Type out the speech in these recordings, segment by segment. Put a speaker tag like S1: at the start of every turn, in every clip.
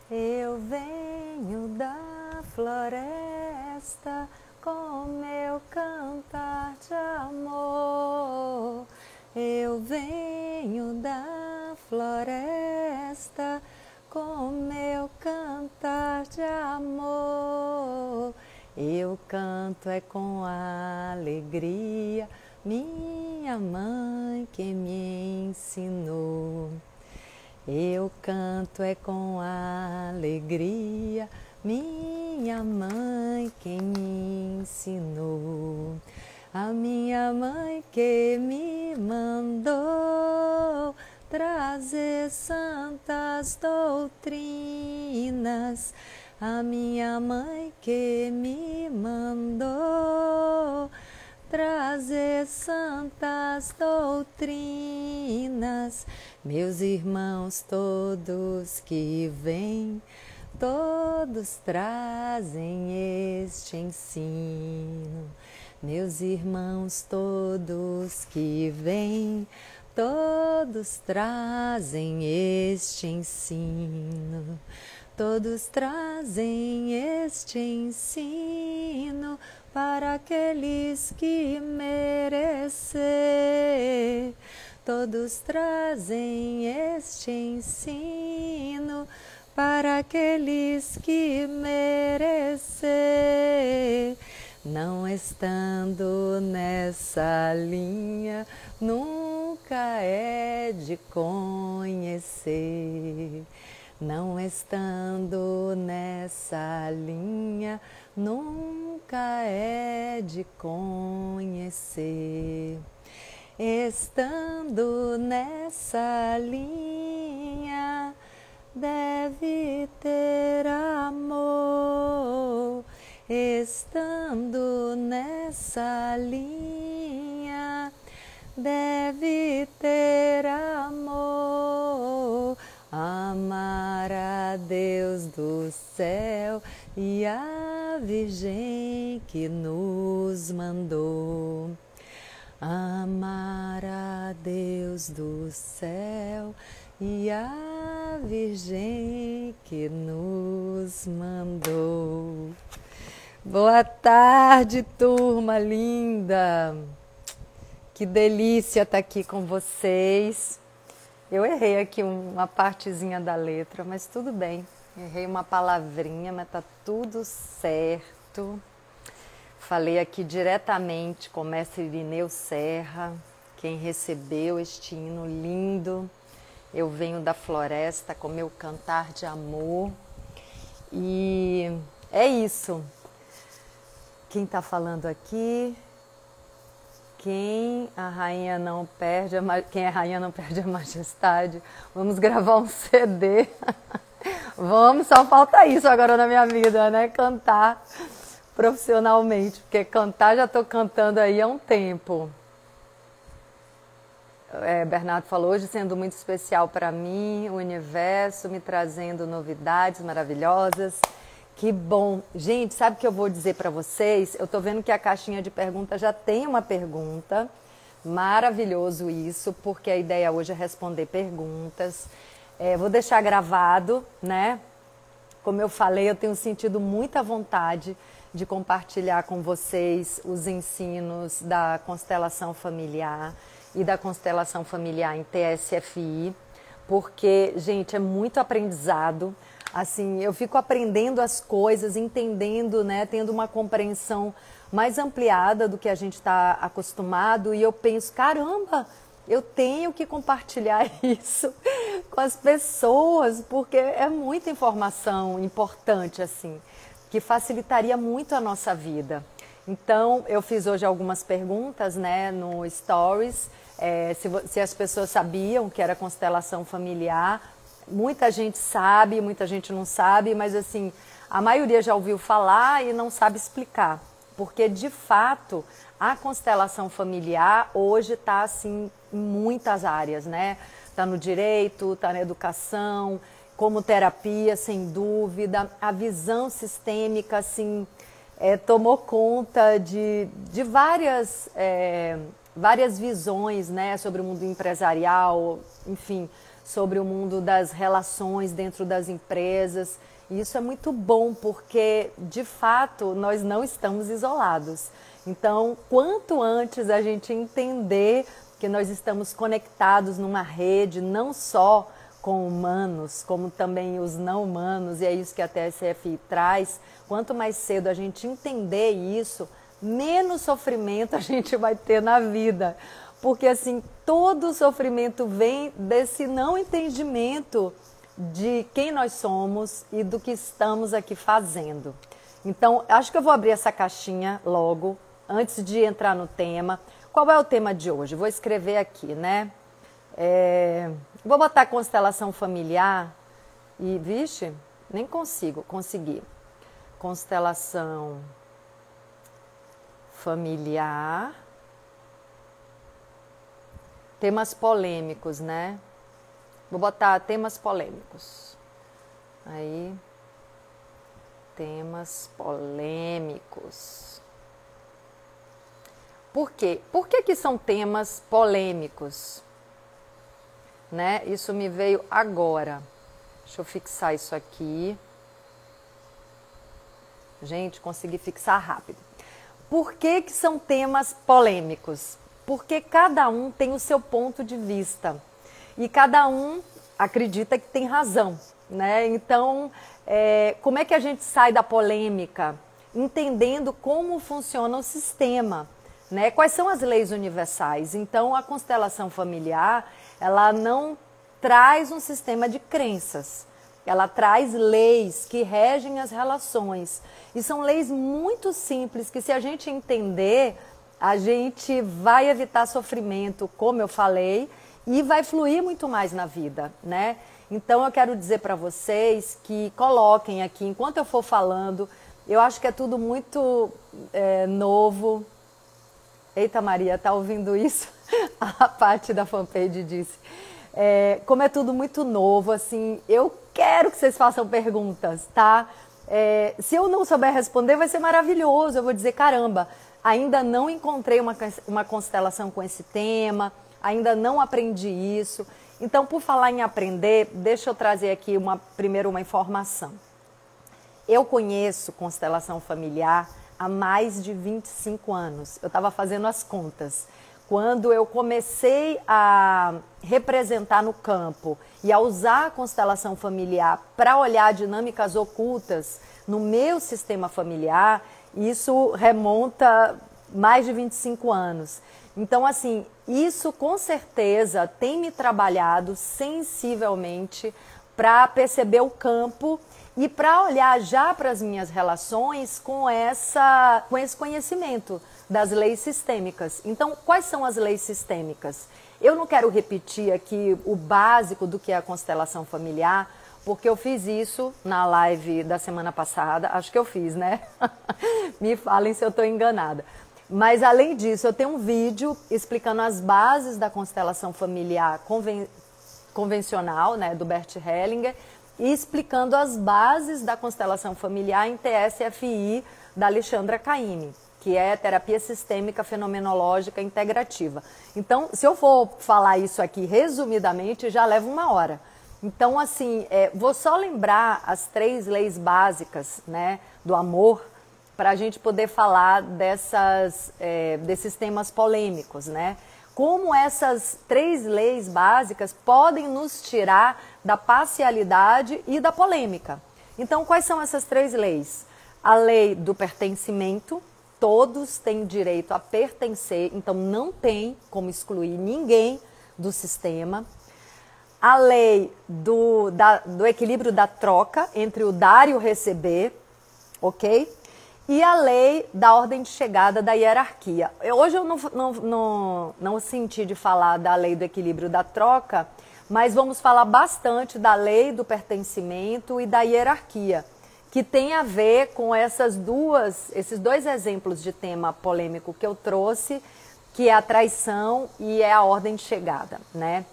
S1: Eu venho da floresta com meu cantar de amor. Eu venho da floresta com meu cantar de amor. Eu canto é com alegria, minha mãe que me ensinou. Eu canto é com alegria, minha mãe quem me ensinou. A minha mãe que me mandou trazer santas doutrinas. A minha mãe que me mandou trazer santas doutrinas. Meus irmãos todos que vêm, todos trazem este ensino. Meus irmãos todos que vêm, todos trazem este ensino. Todos trazem este ensino para aqueles que merecer. Todos trazem este ensino para aqueles que merecer. Não estando nessa linha, nunca é de conhecer. Não estando nessa linha, nunca é de conhecer. Estando nessa linha, deve ter amor. Estando nessa linha, deve ter amor. Amar a Deus do céu e a Virgem que nos mandou. Amar a Deus do céu e a Virgem que nos mandou. Boa tarde, turma linda! Que delícia estar aqui com vocês. Eu errei aqui uma partezinha da letra, mas tudo bem. Errei uma palavrinha, mas tá tudo certo. Falei aqui diretamente com o mestre Irineu Serra, quem recebeu este hino lindo. Eu venho da floresta com meu cantar de amor. E é isso. Quem tá falando aqui? Quem é rainha não perde a majestade. Vamos gravar um CD. Vamos, só falta isso agora na minha vida, né? Cantar profissionalmente, porque cantar já estou cantando aí há um tempo. Bernardo falou, hoje sendo muito especial para mim, o universo me trazendo novidades maravilhosas. Que bom. Gente, sabe o que eu vou dizer para vocês? Eu tô vendo que a caixinha de perguntas já tem uma pergunta. Maravilhoso isso, porque a ideia hoje é responder perguntas. Vou deixar gravado, né? Como eu falei, eu tenho sentido muita vontade de compartilhar com vocês os ensinos da constelação familiar e da constelação familiar em TSFI, porque, gente, é muito aprendizado. Assim, eu fico aprendendo as coisas, entendendo, né, tendo uma compreensão mais ampliada do que a gente está acostumado, e eu penso, caramba, eu tenho que compartilhar isso com as pessoas, porque é muita informação importante, assim, que facilitaria muito a nossa vida. Então, eu fiz hoje algumas perguntas, né, no Stories, se as pessoas sabiam que era constelação familiar. Muita gente sabe, muita gente não sabe, mas assim, a maioria já ouviu falar e não sabe explicar. Porque, de fato, a constelação familiar hoje está assim, em muitas áreas, né? Está no direito, está na educação, como terapia, sem dúvida. A visão sistêmica, assim, tomou conta de várias visões, né? Sobre o mundo empresarial, enfim, sobre o mundo das relações dentro das empresas. E isso é muito bom porque, de fato, nós não estamos isolados. Então, quanto antes a gente entender que nós estamos conectados numa rede, não só com humanos, como também os não humanos, e é isso que a TSFI traz, quanto mais cedo a gente entender isso, menos sofrimento a gente vai ter na vida. Porque assim, todo sofrimento vem desse não entendimento de quem nós somos e do que estamos aqui fazendo. Então, acho que eu vou abrir essa caixinha logo, antes de entrar no tema. Qual é o tema de hoje? Vou escrever aqui, né? Vou botar constelação familiar e, vixe, nem consegui. Constelação familiar. Temas polêmicos, né? Vou botar temas polêmicos. Aí, temas polêmicos. Por quê? Por que são temas polêmicos? Né? Isso me veio agora. Deixa eu fixar isso aqui. Gente, consegui fixar rápido. Por que são temas polêmicos? Porque cada um tem o seu ponto de vista. E cada um acredita que tem razão, né? Então, como é que a gente sai da polêmica? Entendendo como funciona o sistema, né? Quais são as leis universais? Então, a constelação familiar, ela não traz um sistema de crenças. Ela traz leis que regem as relações. E são leis muito simples que, se a gente entender, a gente vai evitar sofrimento, como eu falei, e vai fluir muito mais na vida, né? Então eu quero dizer para vocês que coloquem aqui, enquanto eu for falando, eu acho que é tudo muito novo. Eita Maria, tá ouvindo isso? A parte da fanpage disse. Como é tudo muito novo, assim, eu quero que vocês façam perguntas, tá? Se eu não souber responder, vai ser maravilhoso. Eu vou dizer, caramba, ainda não encontrei uma constelação com esse tema, ainda não aprendi isso. Então, por falar em aprender, deixa eu trazer aqui primeiro uma informação. Eu conheço constelação familiar há mais de 25 anos. Eu estava fazendo as contas. Quando eu comecei a representar no campo e a usar a constelação familiar para olhar dinâmicas ocultas no meu sistema familiar, isso remonta mais de 25 anos. Então, assim, isso com certeza tem me trabalhado sensivelmente para perceber o campo e para olhar já para as minhas relações com esse conhecimento das leis sistêmicas. Então, quais são as leis sistêmicas? Eu não quero repetir aqui o básico do que é a constelação familiar, porque eu fiz isso na live da semana passada. Acho que eu fiz, né? Me falem se eu estou enganada. Mas, além disso, eu tenho um vídeo explicando as bases da constelação familiar convencional, né, do Bert Hellinger, e explicando as bases da constelação familiar em TSFI da Alexandra Caymmi, que é terapia sistêmica fenomenológica integrativa. Então, se eu for falar isso aqui resumidamente, já leva 1 hora. Então, assim, vou só lembrar as 3 leis básicas, né, do amor, para a gente poder falar desses temas polêmicos, né? Como essas 3 leis básicas podem nos tirar da parcialidade e da polêmica. Então, quais são essas 3 leis? A lei do pertencimento, todos têm direito a pertencer, então não tem como excluir ninguém do sistema. A lei do equilíbrio da troca entre o dar e o receber, ok? E a lei da ordem de chegada da hierarquia. Hoje eu não senti de falar da lei do equilíbrio da troca, mas vamos falar bastante da lei do pertencimento e da hierarquia, que tem a ver com esses 2 exemplos de tema polêmico que eu trouxe, que é a traição e é a ordem de chegada, né?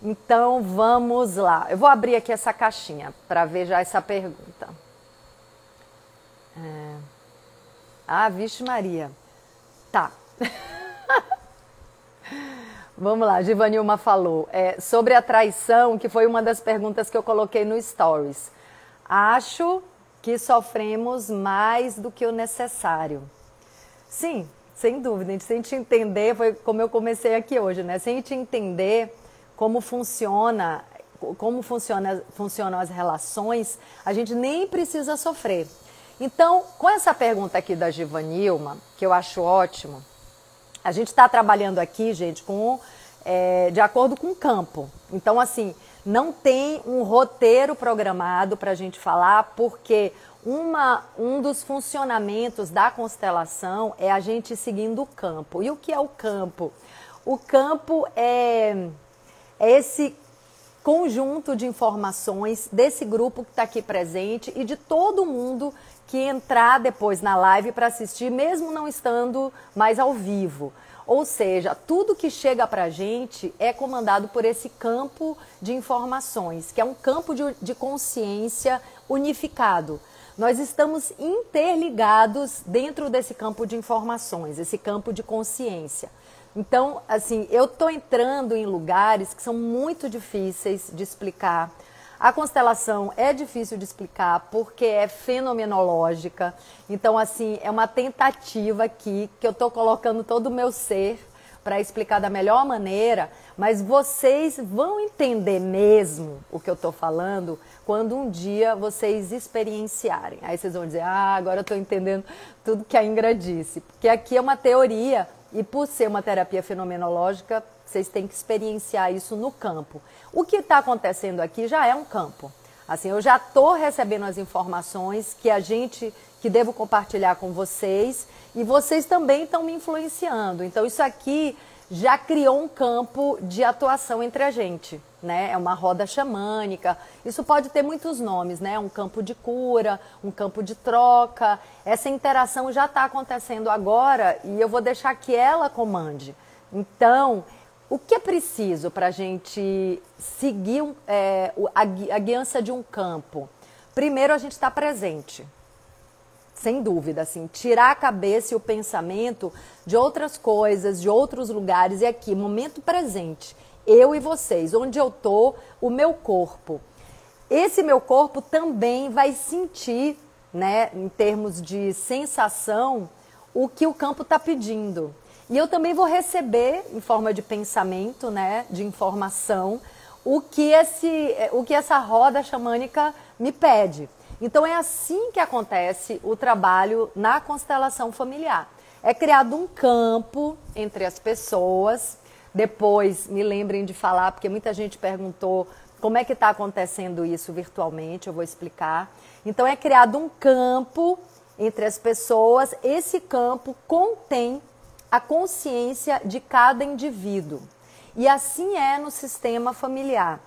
S1: Então vamos lá. Eu vou abrir aqui essa caixinha para ver já essa pergunta. Vixe Maria. Tá. Vamos lá, Givanilma falou sobre a traição, que foi uma das perguntas que eu coloquei no Stories. Acho que sofremos mais do que o necessário. Sim, sem dúvida. Se a gente entender, foi como eu comecei aqui hoje, né? Se a gente entender funcionam as relações, a gente nem precisa sofrer. Então, com essa pergunta aqui da Givanilma, que eu acho ótimo, a gente está trabalhando aqui, gente, de acordo com o campo. Então, assim, não tem um roteiro programado para a gente falar, porque um dos funcionamentos da constelação é a gente seguindo o campo. E o que é o campo? O campo é esse conjunto de informações desse grupo que está aqui presente e de todo mundo que entrar depois na live para assistir, mesmo não estando mais ao vivo. Ou seja, tudo que chega para a gente é comandado por esse campo de informações, que é um campo de consciência unificado. Nós estamos interligados dentro desse campo de informações, esse campo de consciência. Então, assim, eu estou entrando em lugares que são muito difíceis de explicar. A constelação é difícil de explicar porque é fenomenológica. Então, assim, é uma tentativa aqui que eu estou colocando todo o meu ser para explicar da melhor maneira, mas vocês vão entender mesmo o que eu estou falando quando um dia vocês experienciarem. Aí vocês vão dizer, agora eu estou entendendo tudo que a Ingra disse. Porque aqui é uma teoria e por ser uma terapia fenomenológica, vocês têm que experienciar isso no campo. O que está acontecendo aqui já é um campo. Assim, eu já estou recebendo as informações que devo compartilhar com vocês e vocês também estão me influenciando. Então, isso aqui já criou um campo de atuação entre a gente, né? É uma roda xamânica. Isso pode ter muitos nomes, né? Um campo de cura, um campo de troca. Essa interação já está acontecendo agora e eu vou deixar que ela comande. Então, o que é preciso para a gente seguir a guiança de um campo? Primeiro, a gente está presente. Sem dúvida, assim, tirar a cabeça e o pensamento de outras coisas, de outros lugares. E aqui, momento presente, eu e vocês, onde eu tô, o meu corpo. Esse meu corpo também vai sentir, né, em termos de sensação, o que o campo está pedindo. E eu também vou receber, em forma de pensamento, né, de informação, o que essa roda xamânica me pede. Então é assim que acontece o trabalho na constelação familiar. É criado um campo entre as pessoas. Depois me lembrem de falar, porque muita gente perguntou como é que está acontecendo isso virtualmente, eu vou explicar. Então é criado um campo entre as pessoas. Esse campo contém a consciência de cada indivíduo. E assim é no sistema familiar.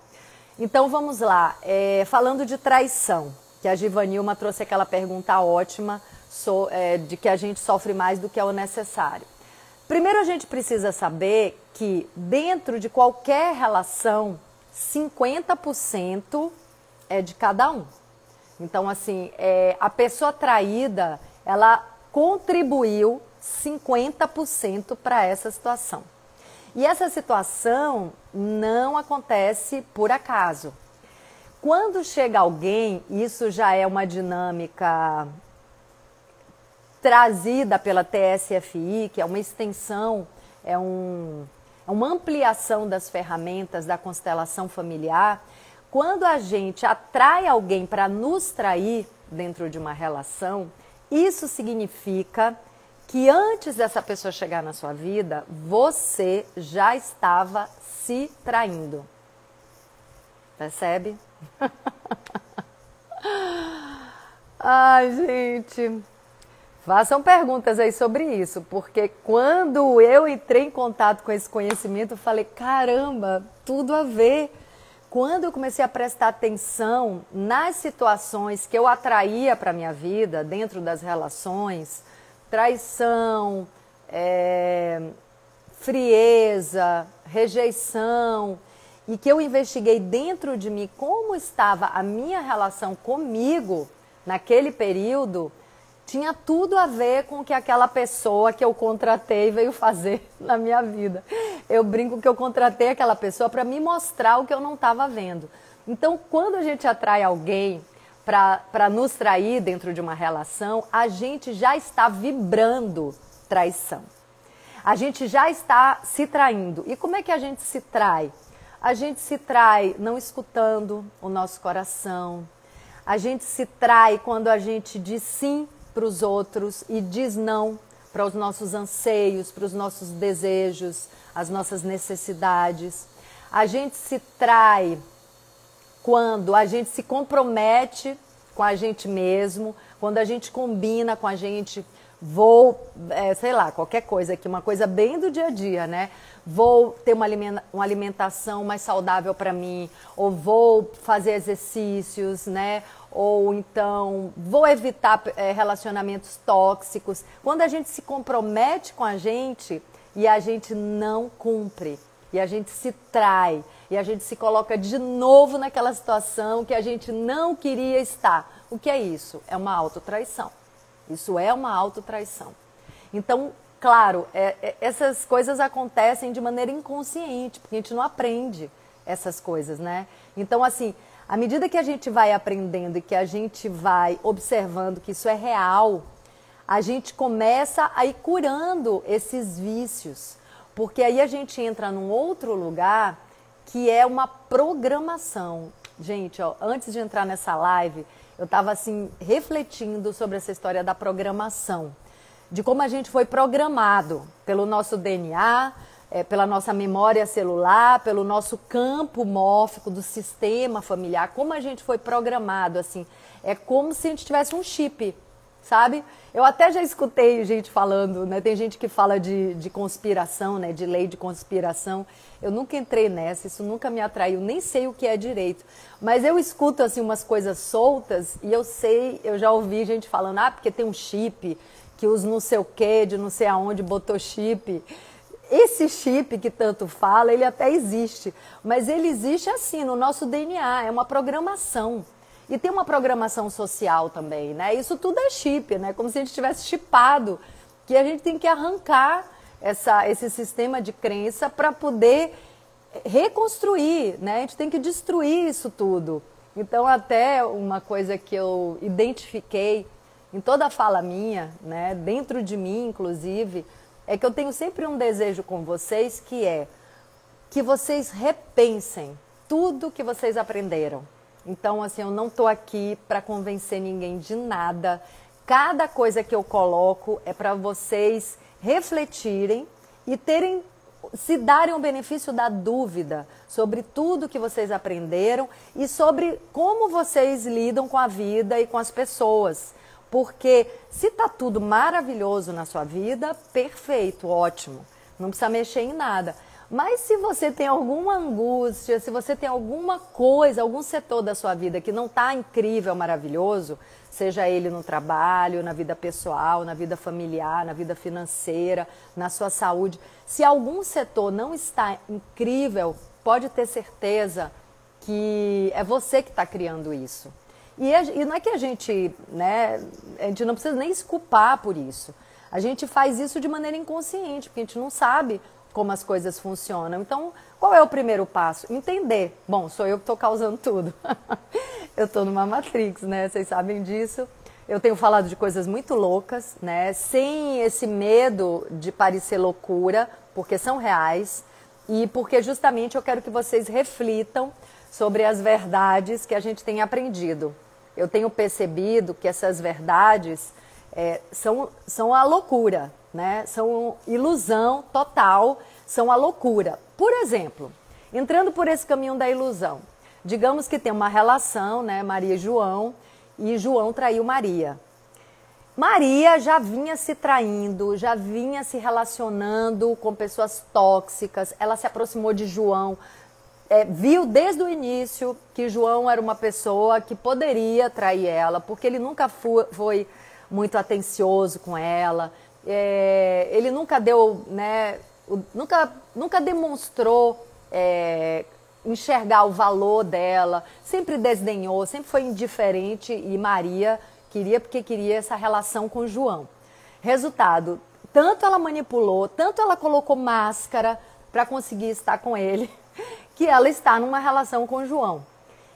S1: Então vamos lá, falando de traição, que a Givanilma trouxe aquela pergunta ótima de que a gente sofre mais do que é o necessário. Primeiro a gente precisa saber que dentro de qualquer relação, 50% é de cada um. Então assim, a pessoa traída, ela contribuiu 50% para essa situação. E essa situação não acontece por acaso. Quando chega alguém, isso já é uma dinâmica trazida pela TSFI, que é uma extensão, uma ampliação das ferramentas da constelação familiar. Quando a gente atrai alguém para nos trair dentro de uma relação, isso significa que antes dessa pessoa chegar na sua vida, você já estava se traindo. Percebe? Ai, gente, façam perguntas aí sobre isso, porque quando eu entrei em contato com esse conhecimento, eu falei, caramba, tudo a ver. Quando eu comecei a prestar atenção nas situações que eu atraía para a minha vida, dentro das relações, traição, frieza, rejeição, e que eu investiguei dentro de mim como estava a minha relação comigo naquele período, tinha tudo a ver com o que aquela pessoa que eu contratei veio fazer na minha vida. Eu brinco que eu contratei aquela pessoa para me mostrar o que eu não estava vendo. Então, quando a gente atrai alguém para nos trair dentro de uma relação, a gente já está vibrando traição. A gente já está se traindo. E como é que a gente se trai? A gente se trai não escutando o nosso coração. A gente se trai quando a gente diz sim para os outros e diz não para os nossos anseios, para os nossos desejos, as nossas necessidades. A gente se trai quando a gente se compromete com a gente mesmo, quando a gente combina com a gente, sei lá, qualquer coisa aqui, uma coisa bem do dia a dia, né? Vou ter uma alimentação mais saudável para mim, ou vou fazer exercícios, né? Ou então vou evitar relacionamentos tóxicos. Quando a gente se compromete com a gente e a gente não cumpre, e a gente se trai, e a gente se coloca de novo naquela situação que a gente não queria estar. O que é isso? É uma autotraição. Isso é uma autotraição. Então, claro, essas coisas acontecem de maneira inconsciente, porque a gente não aprende essas coisas, né? Então, assim, à medida que a gente vai aprendendo e que a gente vai observando que isso é real, a gente começa a ir curando esses vícios. Porque aí a gente entra num outro lugar que é uma programação. Gente, ó, antes de entrar nessa live, eu estava assim, refletindo sobre essa história da programação. De como a gente foi programado pelo nosso DNA, pela nossa memória celular, pelo nosso campo mórfico do sistema familiar. Como a gente foi programado, assim. É como se a gente tivesse um chip, sabe? Eu até já escutei gente falando, né? Tem gente que fala de conspiração, né? De lei de conspiração. Eu nunca entrei nessa, isso nunca me atraiu, nem sei o que é direito. Mas eu escuto, assim, umas coisas soltas e eu já ouvi gente falando, porque tem um chip, que os não sei o quê, de não sei aonde botou chip. Esse chip que tanto fala, ele até existe. Mas ele existe assim, no nosso DNA, é uma programação. E tem uma programação social também, né? Isso tudo é chip, né? Como se a gente tivesse chipado, que a gente tem que arrancar esse sistema de crença para poder reconstruir, né? A gente tem que destruir isso tudo. Então, até uma coisa que eu identifiquei em toda a fala minha, né? Dentro de mim, inclusive, é que eu tenho sempre um desejo com vocês, que é que vocês repensem tudo que vocês aprenderam. Então, assim, eu não estou aqui para convencer ninguém de nada. Cada coisa que eu coloco é para vocês refletirem e se darem o benefício da dúvida sobre tudo que vocês aprenderam e sobre como vocês lidam com a vida e com as pessoas. Porque se está tudo maravilhoso na sua vida, perfeito, ótimo, não precisa mexer em nada. Mas se você tem alguma angústia, se você tem alguma coisa, algum setor da sua vida que não está incrível, maravilhoso, seja ele no trabalho, na vida pessoal, na vida familiar, na vida financeira, na sua saúde, se algum setor não está incrível, pode ter certeza que é você que está criando isso. E não é que a gente, né, a gente não precisa nem se culpar por isso. A gente faz isso de maneira inconsciente, porque a gente não sabe como as coisas funcionam. Então, qual é o primeiro passo? Entender. Bom, sou eu que estou causando tudo. Eu estou numa Matrix, né? Vocês sabem disso. Eu tenho falado de coisas muito loucas, né? Sem esse medo de parecer loucura, porque são reais. E porque justamente eu quero que vocês reflitam sobre as verdades que a gente tem aprendido. Eu tenho percebido que essas verdades são a loucura, né? São ilusão total, são a loucura. Por exemplo, entrando por esse caminho da ilusão, digamos que tem uma relação, né? Maria e João traiu Maria. Maria já vinha se traindo, já vinha se relacionando com pessoas tóxicas, ela se aproximou de João, viu desde o início que João era uma pessoa que poderia trair ela, porque ele nunca foi muito atencioso com ela, ele nunca deu, né, nunca demonstrou enxergar o valor dela, sempre desdenhou, sempre foi indiferente, e Maria queria porque queria essa relação com João. Resultado, tanto ela manipulou, tanto ela colocou máscara para conseguir estar com ele, que ela está numa relação com o João.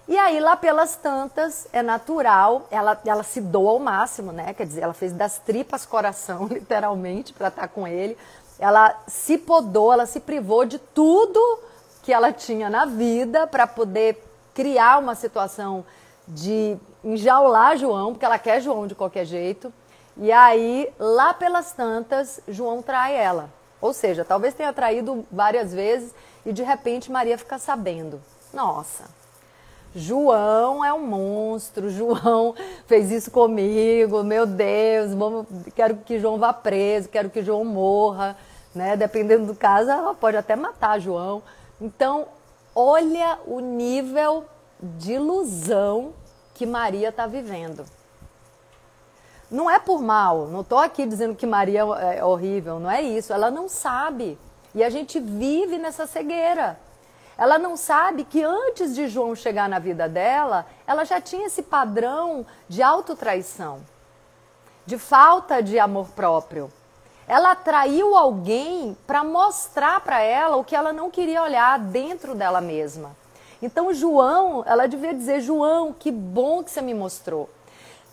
S1: E aí, lá pelas tantas, é natural, ela se doa ao máximo, né? Quer dizer, ela fez das tripas coração, literalmente, para estar com ele. Ela se podou, ela se privou de tudo que ela tinha na vida para poder criar uma situação de enjaular João, porque ela quer João de qualquer jeito. E aí, lá pelas tantas, João trai ela. Ou seja, talvez tenha traído várias vezes e de repente Maria fica sabendo. Nossa, João é um monstro, João fez isso comigo, meu Deus, quero que João vá preso, quero que João morra, né? Dependendo do caso, ela pode até matar João. Então, olha o nível de ilusão que Maria está vivendo. Não é por mal, não estou aqui dizendo que Maria é horrível, não é isso. Ela não sabe. E a gente vive nessa cegueira. Ela não sabe que antes de João chegar na vida dela, ela já tinha esse padrão de autotraição, de falta de amor próprio. Ela atraiu alguém para mostrar para ela o que ela não queria olhar dentro dela mesma. Então, João, ela devia dizer, João, que bom que você me mostrou.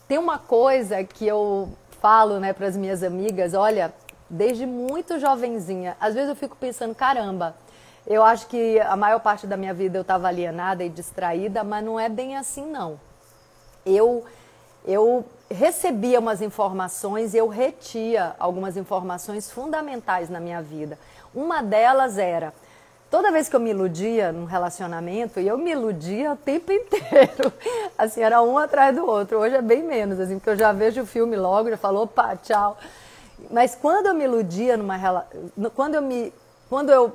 S1: Tem uma coisa que eu falo, né, para as minhas amigas, olha, desde muito jovenzinha, às vezes eu fico pensando, caramba, eu acho que a maior parte da minha vida eu estava alienada e distraída, mas não é bem assim, não. Eu recebia umas informações e eu retia algumas informações fundamentais na minha vida. Uma delas era, toda vez que eu me iludia num relacionamento, e eu me iludia o tempo inteiro, assim, era um atrás do outro. Hoje é bem menos, assim, porque eu já vejo o filme logo, já falo, opa, tchau. Mas quando eu me iludia numa relação, quando eu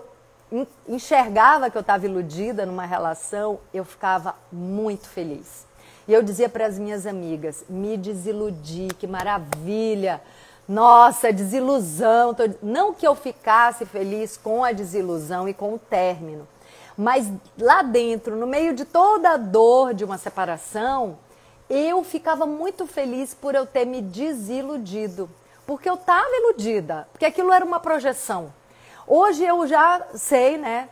S1: enxergava que eu estava iludida numa relação, eu ficava muito feliz. E eu dizia para as minhas amigas, me desiludi, que maravilha, nossa, desilusão. Não que eu ficasse feliz com a desilusão e com o término, mas lá dentro, no meio de toda a dor de uma separação, eu ficava muito feliz por eu ter me desiludido, porque eu estava iludida, porque aquilo era uma projeção. Hoje eu já sei, né,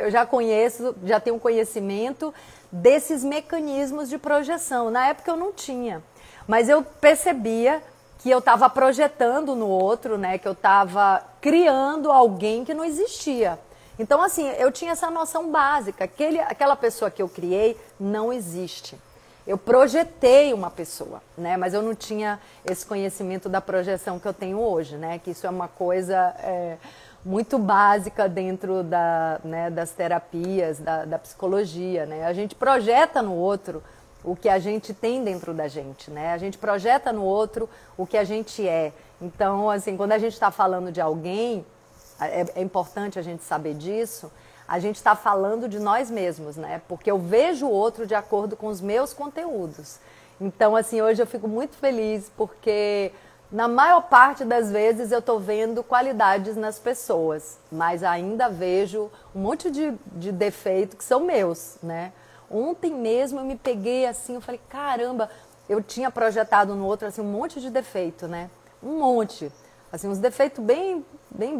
S1: eu já conheço, já tenho conhecimento desses mecanismos de projeção. Na época eu não tinha, mas eu percebia que eu estava projetando no outro, né, que eu estava criando alguém que não existia. Então, assim, eu tinha essa noção básica, aquela pessoa que eu criei não existe. Eu projetei uma pessoa, né, mas eu não tinha esse conhecimento da projeção que eu tenho hoje, né, que isso é uma coisa muito básica dentro das terapias, da psicologia, né? A gente projeta no outro o que a gente tem dentro da gente, né? A gente projeta no outro o que a gente é. Então, assim, quando a gente está falando de alguém, é importante a gente saber disso, a gente está falando de nós mesmos, né? Porque eu vejo o outro de acordo com os meus conteúdos. Então, assim, hoje eu fico muito feliz porque na maior parte das vezes eu estou vendo qualidades nas pessoas, mas ainda vejo um monte de defeitos que são meus, né? Ontem mesmo eu me peguei assim, eu falei, caramba, eu tinha projetado no outro assim, um monte de defeito, né? Um monte, assim, uns defeitos bem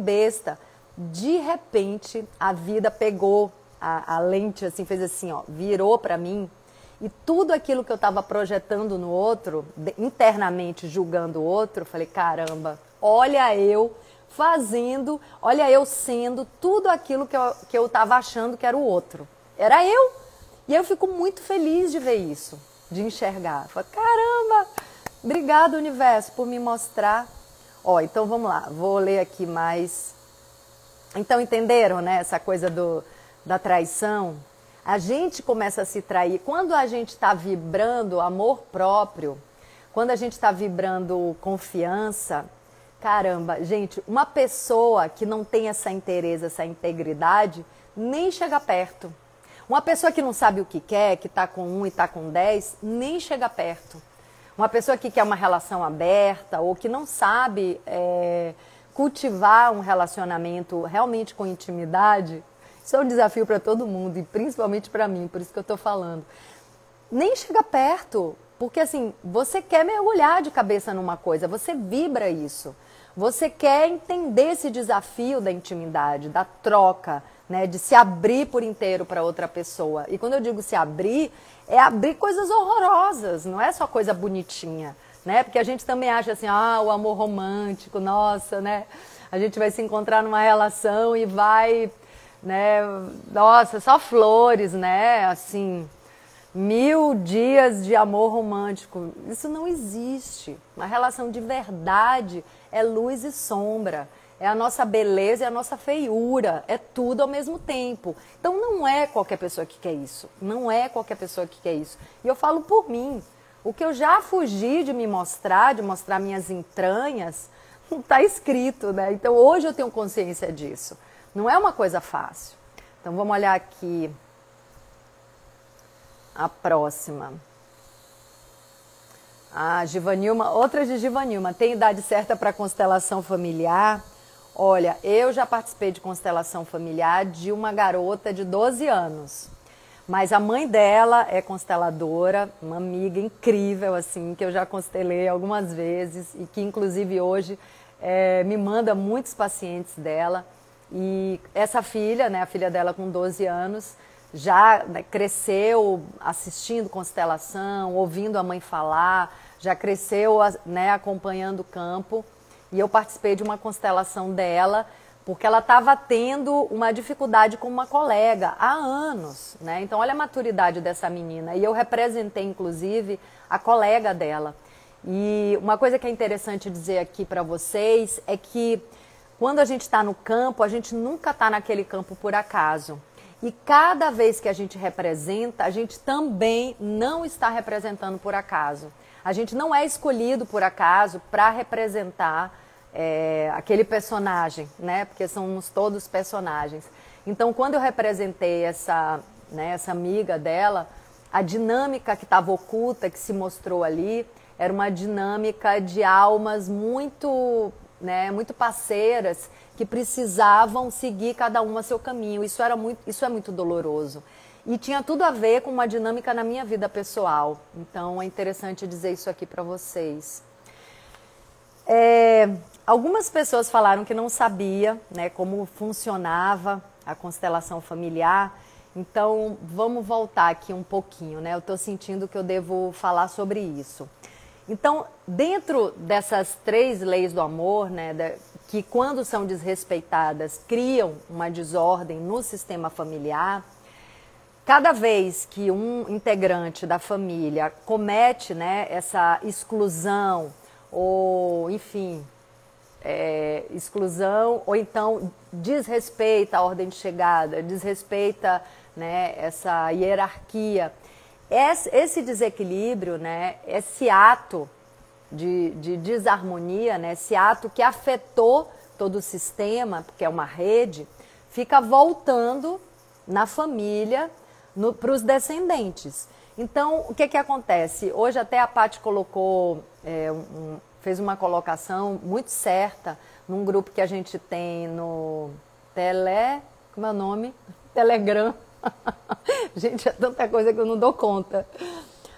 S1: besta. De repente, a vida pegou a lente, assim, fez assim, ó, virou para mim. E tudo aquilo que eu estava projetando no outro, internamente julgando o outro, eu falei, caramba, olha eu fazendo, olha eu sendo tudo aquilo que eu estava achando que era o outro. Era eu. E eu fico muito feliz de ver isso, de enxergar. Eu falei, caramba, obrigado, universo, por me mostrar. Ó, então vamos lá, vou ler aqui mais. Então entenderam, né, essa coisa da traição? A gente começa a se trair. Quando a gente está vibrando amor próprio, quando a gente está vibrando confiança, caramba, gente, uma pessoa que não tem essa inteireza, essa integridade, nem chega perto. Uma pessoa que não sabe o que quer, que está com 1 e está com 10, nem chega perto. Uma pessoa que quer uma relação aberta ou que não sabe cultivar um relacionamento realmente com intimidade, isso é um desafio para todo mundo e principalmente para mim, por isso que eu estou falando. Nem chega perto, porque assim, você quer mergulhar de cabeça numa coisa, você vibra isso. você quer entender esse desafio da intimidade, da troca, né, de se abrir por inteiro para outra pessoa. E quando eu digo se abrir, é abrir coisas horrorosas, não é só coisa bonitinha, né? Porque a gente também acha assim, o amor romântico, nossa, né? A gente vai se encontrar numa relação e vai, né, nossa, só flores, né? Assim, 1000 dias de amor romântico. Isso não existe. Uma relação de verdade é luz e sombra. É a nossa beleza e a nossa feiura. É tudo ao mesmo tempo. Então não é qualquer pessoa que quer isso. Não é qualquer pessoa que quer isso. E eu falo por mim. O que eu já fugi de me mostrar, de mostrar minhas entranhas, não está escrito, né? Então hoje eu tenho consciência disso. Não é uma coisa fácil. Então vamos olhar aqui a próxima. A Givanilma, outra de Givanilma. Tem idade certa para constelação familiar? Olha, eu já participei de constelação familiar de uma garota de 12 anos. Mas a mãe dela é consteladora, uma amiga incrível, assim, que eu já constelei algumas vezes e que, inclusive, hoje me manda muitos pacientes dela. E essa filha, né, a filha dela com 12 anos, já, né, cresceu assistindo constelação, ouvindo a mãe falar, já cresceu, né, acompanhando o campo. E eu participei de uma constelação dela, porque ela estava tendo uma dificuldade com uma colega há anos, né? Então, olha a maturidade dessa menina. E eu representei, inclusive, a colega dela. E uma coisa que é interessante dizer aqui para vocês é que quando a gente está no campo, a gente nunca está naquele campo por acaso. E cada vez que a gente representa, a gente também não está representando por acaso. A gente não é escolhido por acaso para representar aquele personagem, né? Porque somos todos personagens. Então, quando eu representei essa amiga dela, a dinâmica que estava oculta, que se mostrou ali, era uma dinâmica de almas muito, né, muito parceiras, que precisavam seguir cada uma seu caminho. Isso é muito doloroso. E tinha tudo a ver com uma dinâmica na minha vida pessoal. Então, é interessante dizer isso aqui para vocês. Algumas pessoas falaram que não sabia, né, como funcionava a constelação familiar. Então, vamos voltar aqui um pouquinho, né? Eu estou sentindo que eu devo falar sobre isso. Então, dentro dessas 3 leis do amor, né, que quando são desrespeitadas, criam uma desordem no sistema familiar, cada vez que um integrante da família comete, né, essa exclusão, ou enfim, exclusão, ou então desrespeita a ordem de chegada, desrespeita, né, essa hierarquia, esse desequilíbrio, né, esse ato de desarmonia, né, esse ato que afetou todo o sistema, porque é uma rede, fica voltando na família para os descendentes. Então, o que acontece? Hoje até a Paty colocou, fez uma colocação muito certa num grupo que a gente tem no como é o nome? Telegram. Gente, é tanta coisa que eu não dou conta.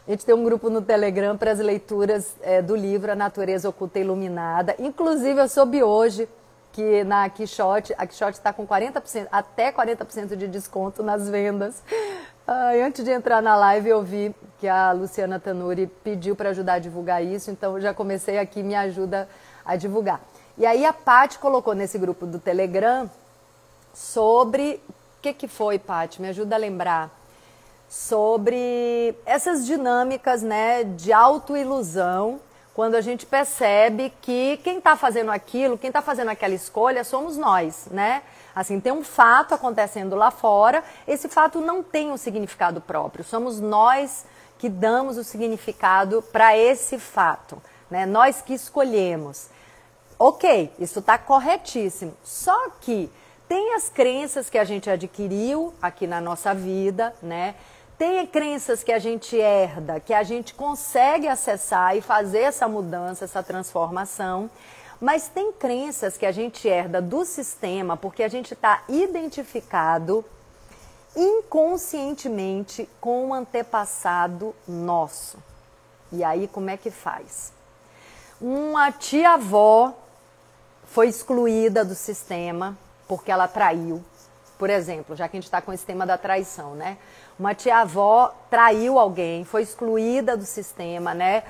S1: A gente tem um grupo no Telegram para as leituras do livro A Natureza Oculta e Iluminada. Inclusive, eu soube hoje que na Quixote, a Quixote está com 40%, até 40% de desconto nas vendas. Antes de entrar na live, eu vi que a Luciana Tanuri pediu para ajudar a divulgar isso, então eu já comecei aqui, me ajuda a divulgar. E aí a Paty colocou nesse grupo do Telegram sobre... O que foi, Paty? Me ajuda a lembrar. Sobre essas dinâmicas, né, de autoilusão, quando a gente percebe que quem está fazendo aquilo, quem está fazendo aquela escolha somos nós, né? Assim, tem um fato acontecendo lá fora, esse fato não tem um significado próprio, somos nós que damos o significado para esse fato, né? Nós que escolhemos. Ok, isso está corretíssimo, só que tem as crenças que a gente adquiriu aqui na nossa vida, né? Tem crenças que a gente herda, que a gente consegue acessar e fazer essa mudança, essa transformação. Mas tem crenças que a gente herda do sistema porque a gente está identificado inconscientemente com um antepassado nosso. E aí, como é que faz? Uma tia-avó foi excluída do sistema porque ela traiu. Por exemplo, já que a gente está com esse tema da traição, né? Uma tia-avó traiu alguém, foi excluída do sistema, né?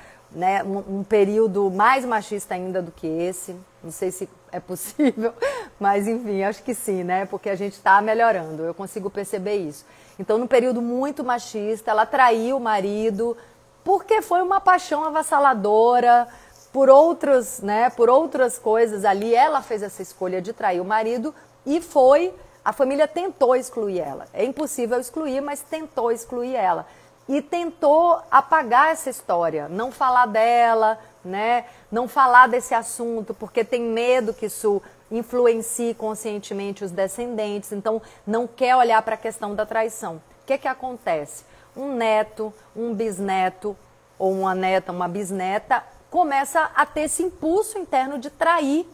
S1: Um período mais machista ainda do que esse. Não sei se é possível, mas enfim, acho que sim, né? Porque a gente está melhorando, eu consigo perceber isso. Então, num período muito machista, ela traiu o marido porque foi uma paixão avassaladora, por outras, né? Por outras coisas ali, ela fez essa escolha de trair o marido e foi... A família tentou excluir ela. É impossível excluir, mas tentou excluir ela. E tentou apagar essa história, não falar dela, né? Não falar desse assunto, porque tem medo que isso influencie conscientemente os descendentes. Então, não quer olhar para a questão da traição. O que acontece? Um neto, um bisneto, ou uma neta, uma bisneta, começa a ter esse impulso interno de trair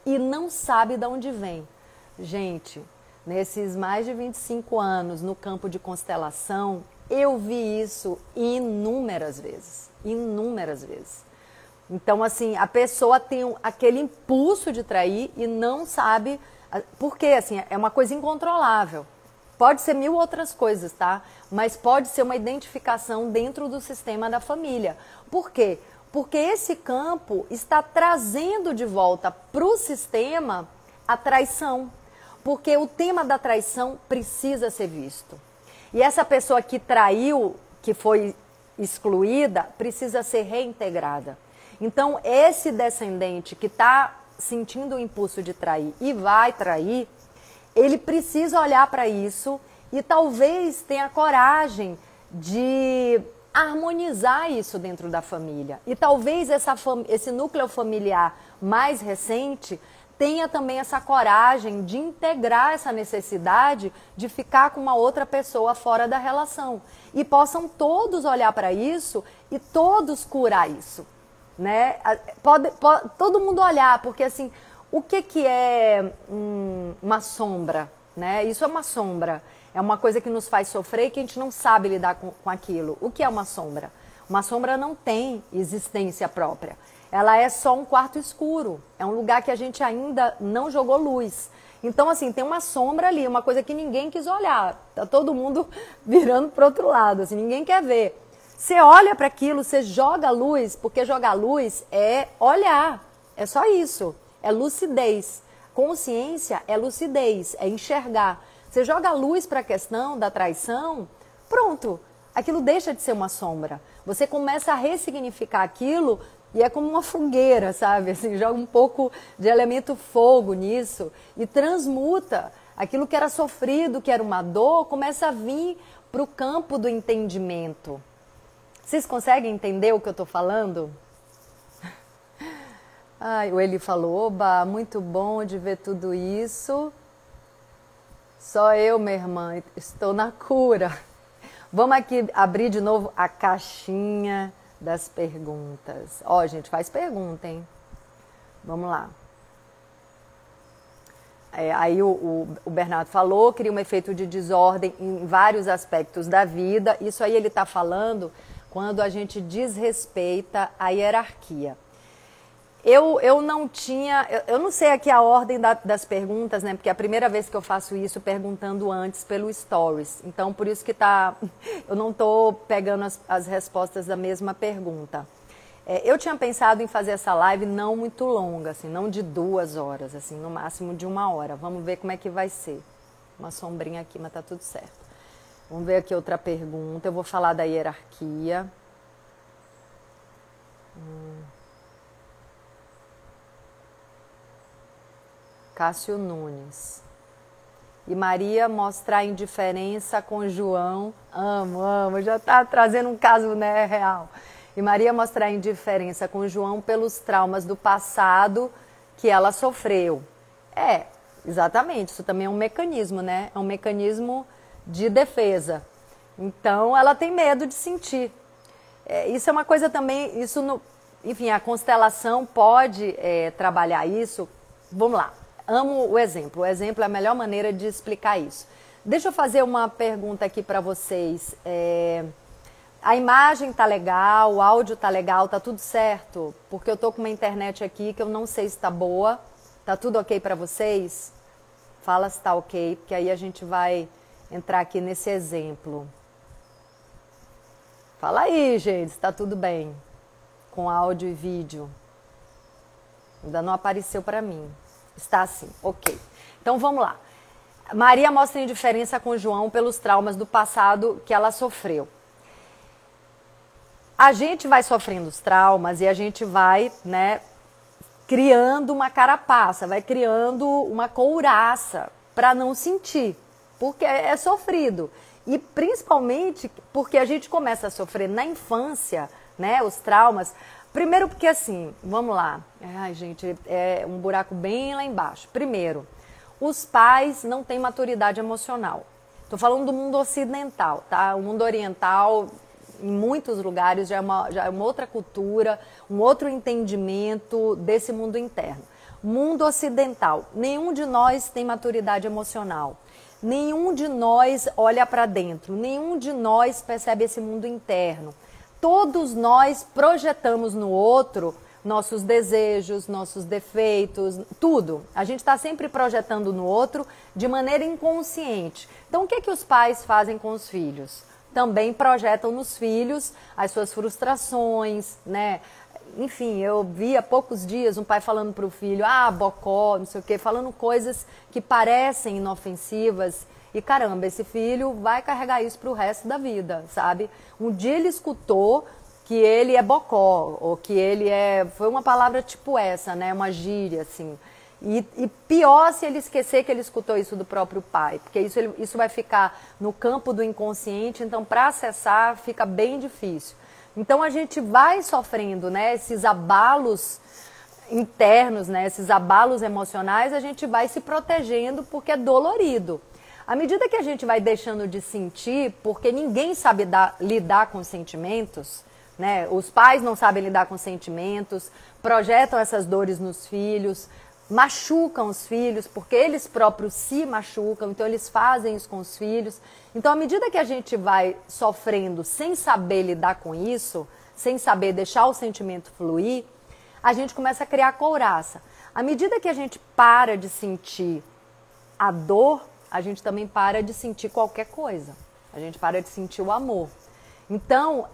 S1: e não sabe de onde vem. Gente, nesses mais de 25 anos no campo de constelação, eu vi isso inúmeras vezes. Inúmeras vezes. Então, assim, a pessoa tem aquele impulso de trair e não sabe... Porque, assim, é uma coisa incontrolável. Pode ser mil outras coisas, tá? Mas pode ser uma identificação dentro do sistema da família. Por quê? Porque esse campo está trazendo de volta para o sistema a traição. Porque o tema da traição precisa ser visto. E essa pessoa que traiu, que foi excluída, precisa ser reintegrada. Então, esse descendente que está sentindo o impulso de trair e vai trair, ele precisa olhar para isso e talvez tenha coragem de harmonizar isso dentro da família. E talvez esse núcleo familiar mais recente tenha também essa coragem de integrar essa necessidade de ficar com uma outra pessoa fora da relação. E possam todos olhar para isso e todos curar isso. Né? Pode todo mundo olhar, porque assim, o que é uma sombra? Né? Isso é uma sombra. É uma coisa que nos faz sofrer e que a gente não sabe lidar com aquilo. O que é uma sombra? Uma sombra não tem existência própria. Ela é só um quarto escuro. É um lugar que a gente ainda não jogou luz. Então, assim, tem uma sombra ali, uma coisa que ninguém quis olhar. Tá todo mundo virando para o outro lado, assim, ninguém quer ver. Você olha para aquilo, você joga luz, porque jogar luz é olhar. É só isso. É lucidez. Consciência é lucidez, é enxergar. Você joga luz para a questão da traição, pronto. Aquilo deixa de ser uma sombra. Você começa a ressignificar aquilo. E é como uma fogueira, sabe? Assim, joga um pouco de elemento fogo nisso e transmuta aquilo que era sofrido, que era uma dor, começa a vir para o campo do entendimento. Vocês conseguem entender o que eu estou falando? Ai, o Eli falou, oba, muito bom de ver tudo isso. Só eu, minha irmã, estou na cura. Vamos aqui abrir de novo a caixinha das perguntas. Ó, gente, faz pergunta, hein? Vamos lá. Aí o Bernardo falou, cria um efeito de desordem em vários aspectos da vida. Isso aí ele está falando quando a gente desrespeita a hierarquia. Eu não tinha... Eu não sei aqui a ordem das perguntas, né? Porque é a primeira vez que eu faço isso perguntando antes pelo Stories. Então, por isso que eu não estou pegando as respostas da mesma pergunta. Eu tinha pensado em fazer essa live não muito longa, assim, não de 2 horas, assim, no máximo de 1 hora. Vamos ver como é que vai ser. Uma sombrinha aqui, mas tá tudo certo. Vamos ver aqui outra pergunta. Eu vou falar da hierarquia. Cássio Nunes. E Maria mostrar indiferença com João. Amo, já está trazendo um caso, né, real. E Maria mostrar indiferença com João pelos traumas do passado que ela sofreu. Exatamente, isso também é um mecanismo, né? É um mecanismo de defesa. Então, ela tem medo de sentir. Isso é uma coisa também, enfim, a constelação pode trabalhar isso. Vamos lá. Amo o exemplo. O exemplo é a melhor maneira de explicar isso. Deixa eu fazer uma pergunta aqui para vocês. A imagem tá legal, o áudio tá legal, tá tudo certo? Porque eu tô com uma internet aqui que eu não sei se tá boa. Tá tudo ok para vocês? Fala se tá ok, porque aí a gente vai entrar aqui nesse exemplo. Fala aí, gente, se tá tudo bem com áudio e vídeo. Ainda não apareceu para mim. Está assim, ok. Então vamos lá. Maria mostra indiferença com João pelos traumas do passado que ela sofreu. A gente vai sofrendo os traumas e a gente vai, né, criando uma carapaça, vai criando uma couraça para não sentir, porque é sofrido. E principalmente porque a gente começa a sofrer na infância, né, os traumas. Primeiro porque assim, vamos lá. Ai, gente, é um buraco bem lá embaixo. Primeiro, os pais não têm maturidade emocional. Estou falando do mundo ocidental, tá? O mundo oriental, em muitos lugares, já é uma outra cultura, um outro entendimento desse mundo interno. Mundo ocidental, nenhum de nós tem maturidade emocional. Nenhum de nós olha para dentro, nenhum de nós percebe esse mundo interno. Todos nós projetamos no outro nossos desejos, nossos defeitos, tudo. A gente está sempre projetando no outro de maneira inconsciente. Então, o que é que os pais fazem com os filhos? Também projetam nos filhos as suas frustrações, né? Enfim, eu vi há poucos dias um pai falando para o filho, bocó, não sei o quê, falando coisas que parecem inofensivas. E caramba, esse filho vai carregar isso para o resto da vida, sabe? Um dia ele escutou que ele é bocó, ou que ele é... Foi uma palavra tipo essa, né? Uma gíria, assim. E pior se ele esquecer que ele escutou isso do próprio pai, porque isso vai ficar no campo do inconsciente, então para acessar fica bem difícil. Então a gente vai sofrendo, né, esses abalos internos, né, esses abalos emocionais, a gente vai se protegendo porque é dolorido. À medida que a gente vai deixando de sentir, porque ninguém sabe lidar com sentimentos, né, os pais não sabem lidar com sentimentos, projetam essas dores nos filhos, machucam os filhos, porque eles próprios se machucam, então eles fazem isso com os filhos. Então, à medida que a gente vai sofrendo sem saber lidar com isso, sem saber deixar o sentimento fluir, a gente começa a criar couraça. À medida que a gente para de sentir a dor, a gente também para de sentir qualquer coisa. A gente para de sentir o amor. Então,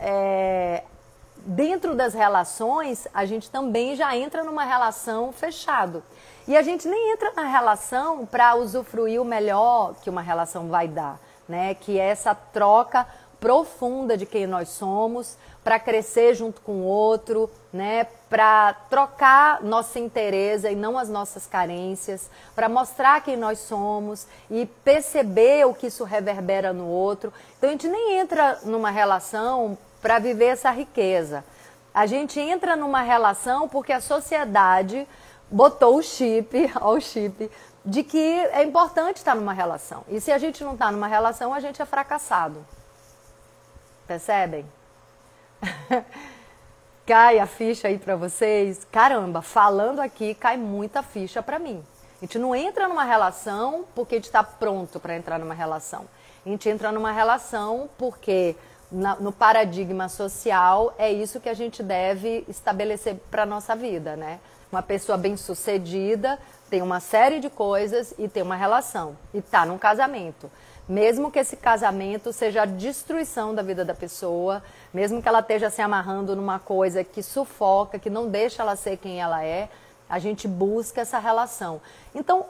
S1: dentro das relações, a gente também já entra numa relação fechado. E a gente nem entra na relação para usufruir o melhor que uma relação vai dar, né? Que é essa troca profunda de quem nós somos, para crescer junto com o outro, né? Para trocar nossa inteireza e não as nossas carências, para mostrar quem nós somos e perceber o que isso reverbera no outro. Então a gente nem entra numa relação para viver essa riqueza. A gente entra numa relação porque a sociedade botou o chip, ó, o chip, de que é importante estar numa relação. E se a gente não está numa relação, a gente é fracassado. Percebem? Cai a ficha aí para vocês? Caramba, falando aqui, cai muita ficha para mim. A gente não entra numa relação porque a gente está pronto para entrar numa relação. A gente entra numa relação porque no paradigma social é isso que a gente deve estabelecer para a nossa vida, né? Uma pessoa bem-sucedida tem uma série de coisas e tem uma relação. E está num casamento. Mesmo que esse casamento seja a destruição da vida da pessoa, mesmo que ela esteja se amarrando numa coisa que sufoca, que não deixa ela ser quem ela é, a gente busca essa relação. Então, o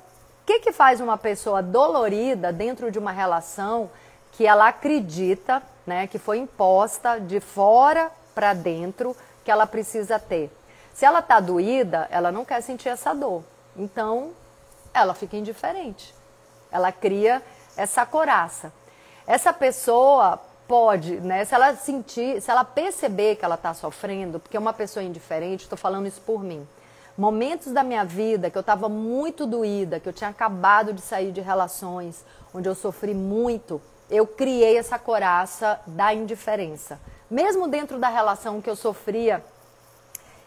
S1: que faz uma pessoa dolorida dentro de uma relação que ela acredita, né, que foi imposta de fora para dentro, que ela precisa ter? Se ela está doída, ela não quer sentir essa dor. Então, ela fica indiferente. Ela cria essa couraça. Essa pessoa pode, né, se ela perceber que ela está sofrendo, porque é uma pessoa indiferente, estou falando isso por mim. Momentos da minha vida que eu estava muito doída, que eu tinha acabado de sair de relações, onde eu sofri muito, eu criei essa couraça da indiferença. Mesmo dentro da relação que eu sofria,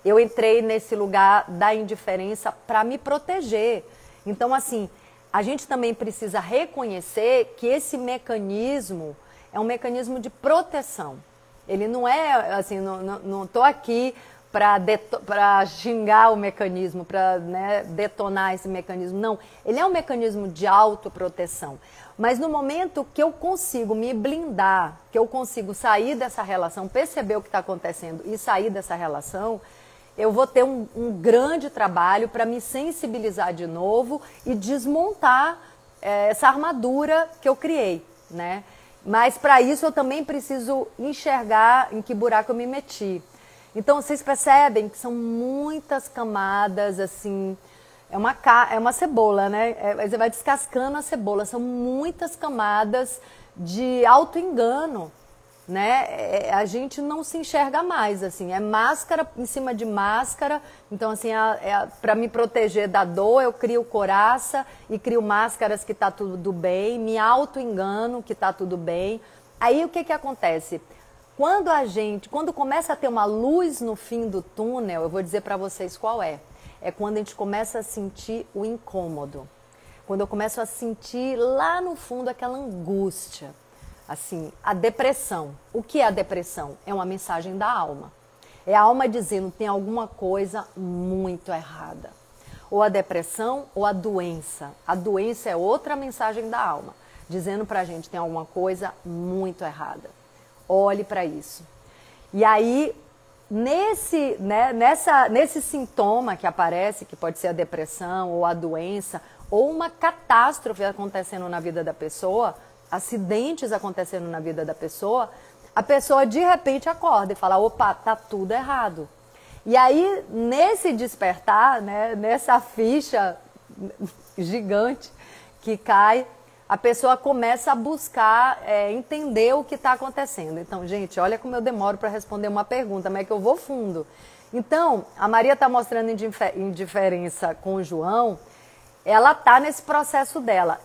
S1: eu entrei nesse lugar da indiferença para me proteger. Então, assim, a gente também precisa reconhecer que esse mecanismo é um mecanismo de proteção. Ele não é, assim, não estou aqui para xingar o mecanismo, para, né, detonar esse mecanismo. Não, ele é um mecanismo de autoproteção. Mas no momento que eu consigo me blindar, que eu consigo sair dessa relação, perceber o que está acontecendo e sair dessa relação, eu vou ter um grande trabalho para me sensibilizar de novo e desmontar essa armadura que eu criei, né? Mas para isso eu também preciso enxergar em que buraco eu me meti. Então vocês percebem que são muitas camadas, assim, é uma cebola, né? Você vai descascando a cebola, são muitas camadas de auto-engano, né? A gente não se enxerga mais, assim, é máscara em cima de máscara. Então, assim, para me proteger da dor, eu crio coraça e crio máscaras que tá tudo bem, me auto-engano que tá tudo bem. Aí o que que acontece? Quando começa a ter uma luz no fim do túnel, eu vou dizer para vocês qual é. É quando a gente começa a sentir o incômodo. Quando eu começo a sentir lá no fundo aquela angústia. Assim, a depressão. O que é a depressão? É uma mensagem da alma. É a alma dizendo que tem alguma coisa muito errada. Ou a depressão ou a doença. A doença é outra mensagem da alma, dizendo pra gente que tem alguma coisa muito errada. Olhe para isso. E aí, nesse sintoma que aparece, que pode ser a depressão ou a doença, ou uma catástrofe acontecendo na vida da pessoa, acidentes acontecendo na vida da pessoa, a pessoa de repente acorda e fala, opa, tá tudo errado. E aí, nesse despertar, né, nessa ficha gigante que cai, a pessoa começa a buscar entender o que está acontecendo. Então, gente, olha como eu demoro para responder uma pergunta, mas é que eu vou fundo. Então, a Maria está mostrando indiferença com o João, ela está nesse processo dela.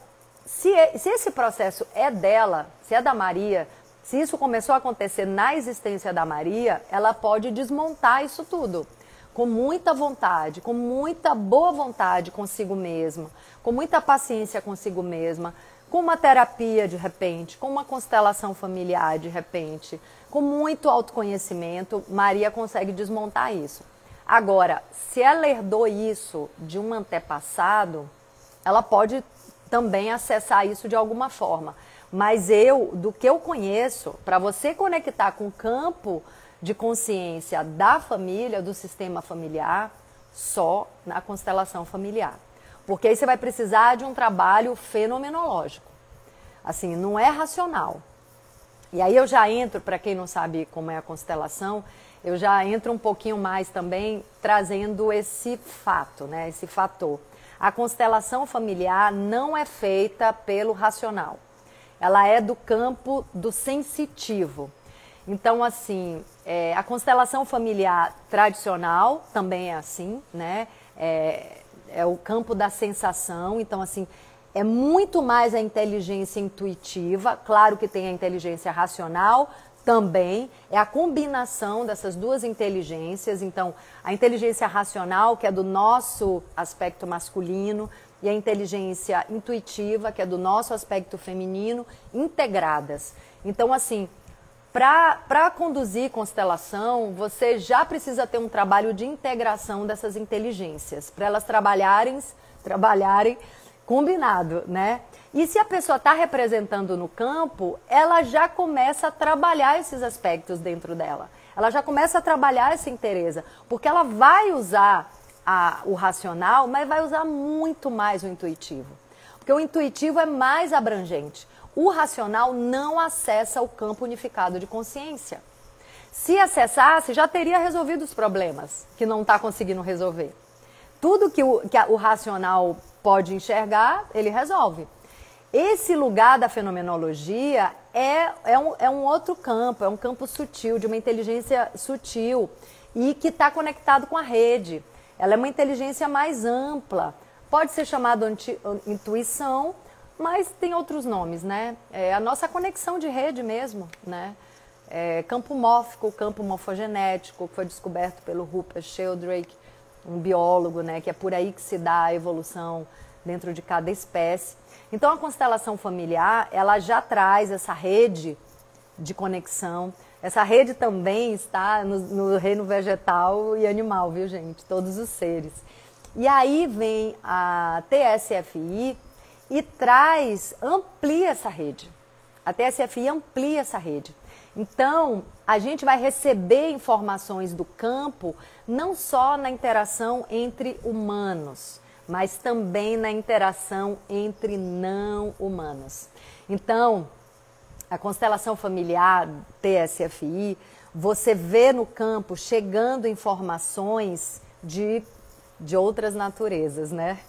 S1: Se esse processo é dela, se é da Maria, se isso começou a acontecer na existência da Maria, ela pode desmontar isso tudo. Com muita vontade, com muita boa vontade consigo mesma, com muita paciência consigo mesma, com uma terapia de repente, com uma constelação familiar de repente, com muito autoconhecimento, Maria consegue desmontar isso. Agora, se ela herdou isso de um antepassado, ela pode também acessar isso de alguma forma. Mas do que eu conheço, para você conectar com o campo de consciência da família, do sistema familiar, só na constelação familiar. Porque aí você vai precisar de um trabalho fenomenológico. Assim, não é racional. E aí eu já entro, para quem não sabe como é a constelação, eu já entro um pouquinho mais também trazendo esse fato, né, esse fator. A constelação familiar não é feita pelo racional. Ela é do campo do sensitivo. Então, assim, a constelação familiar tradicional também é assim, né? É o campo da sensação. Então, assim, é muito mais a inteligência intuitiva. Claro que tem a inteligência racional também. É a combinação dessas duas inteligências. Então, a inteligência racional, que é do nosso aspecto masculino, e a inteligência intuitiva, que é do nosso aspecto feminino, integradas. Então, assim, para conduzir constelação, você já precisa ter um trabalho de integração dessas inteligências, para elas trabalharem combinado, né? E se a pessoa está representando no campo, ela já começa a trabalhar esses aspectos dentro dela. Ela já começa a trabalhar essa inteireza, porque ela vai usar o racional, mas vai usar muito mais o intuitivo. Porque o intuitivo é mais abrangente. O racional não acessa o campo unificado de consciência. Se acessasse, já teria resolvido os problemas que não está conseguindo resolver. Tudo que o racional pode enxergar, ele resolve. Esse lugar da fenomenologia é um outro campo, é um campo sutil, de uma inteligência sutil e que está conectado com a rede. Ela é uma inteligência mais ampla. Pode ser chamada intuição, mas tem outros nomes, né? É a nossa conexão de rede mesmo, né? Campo mórfico, campo morfogenético, que foi descoberto pelo Rupert Sheldrake, um biólogo, né? Que é por aí que se dá a evolução dentro de cada espécie. Então, a constelação familiar, ela já traz essa rede de conexão. Essa rede também está no reino vegetal e animal, viu, gente? Todos os seres. E aí vem a TSFI e amplia essa rede. A TSFI amplia essa rede. Então, a gente vai receber informações do campo não só na interação entre humanos, mas também na interação entre não humanos. Então, a constelação familiar TSFI, você vê no campo chegando informações de outras naturezas, né?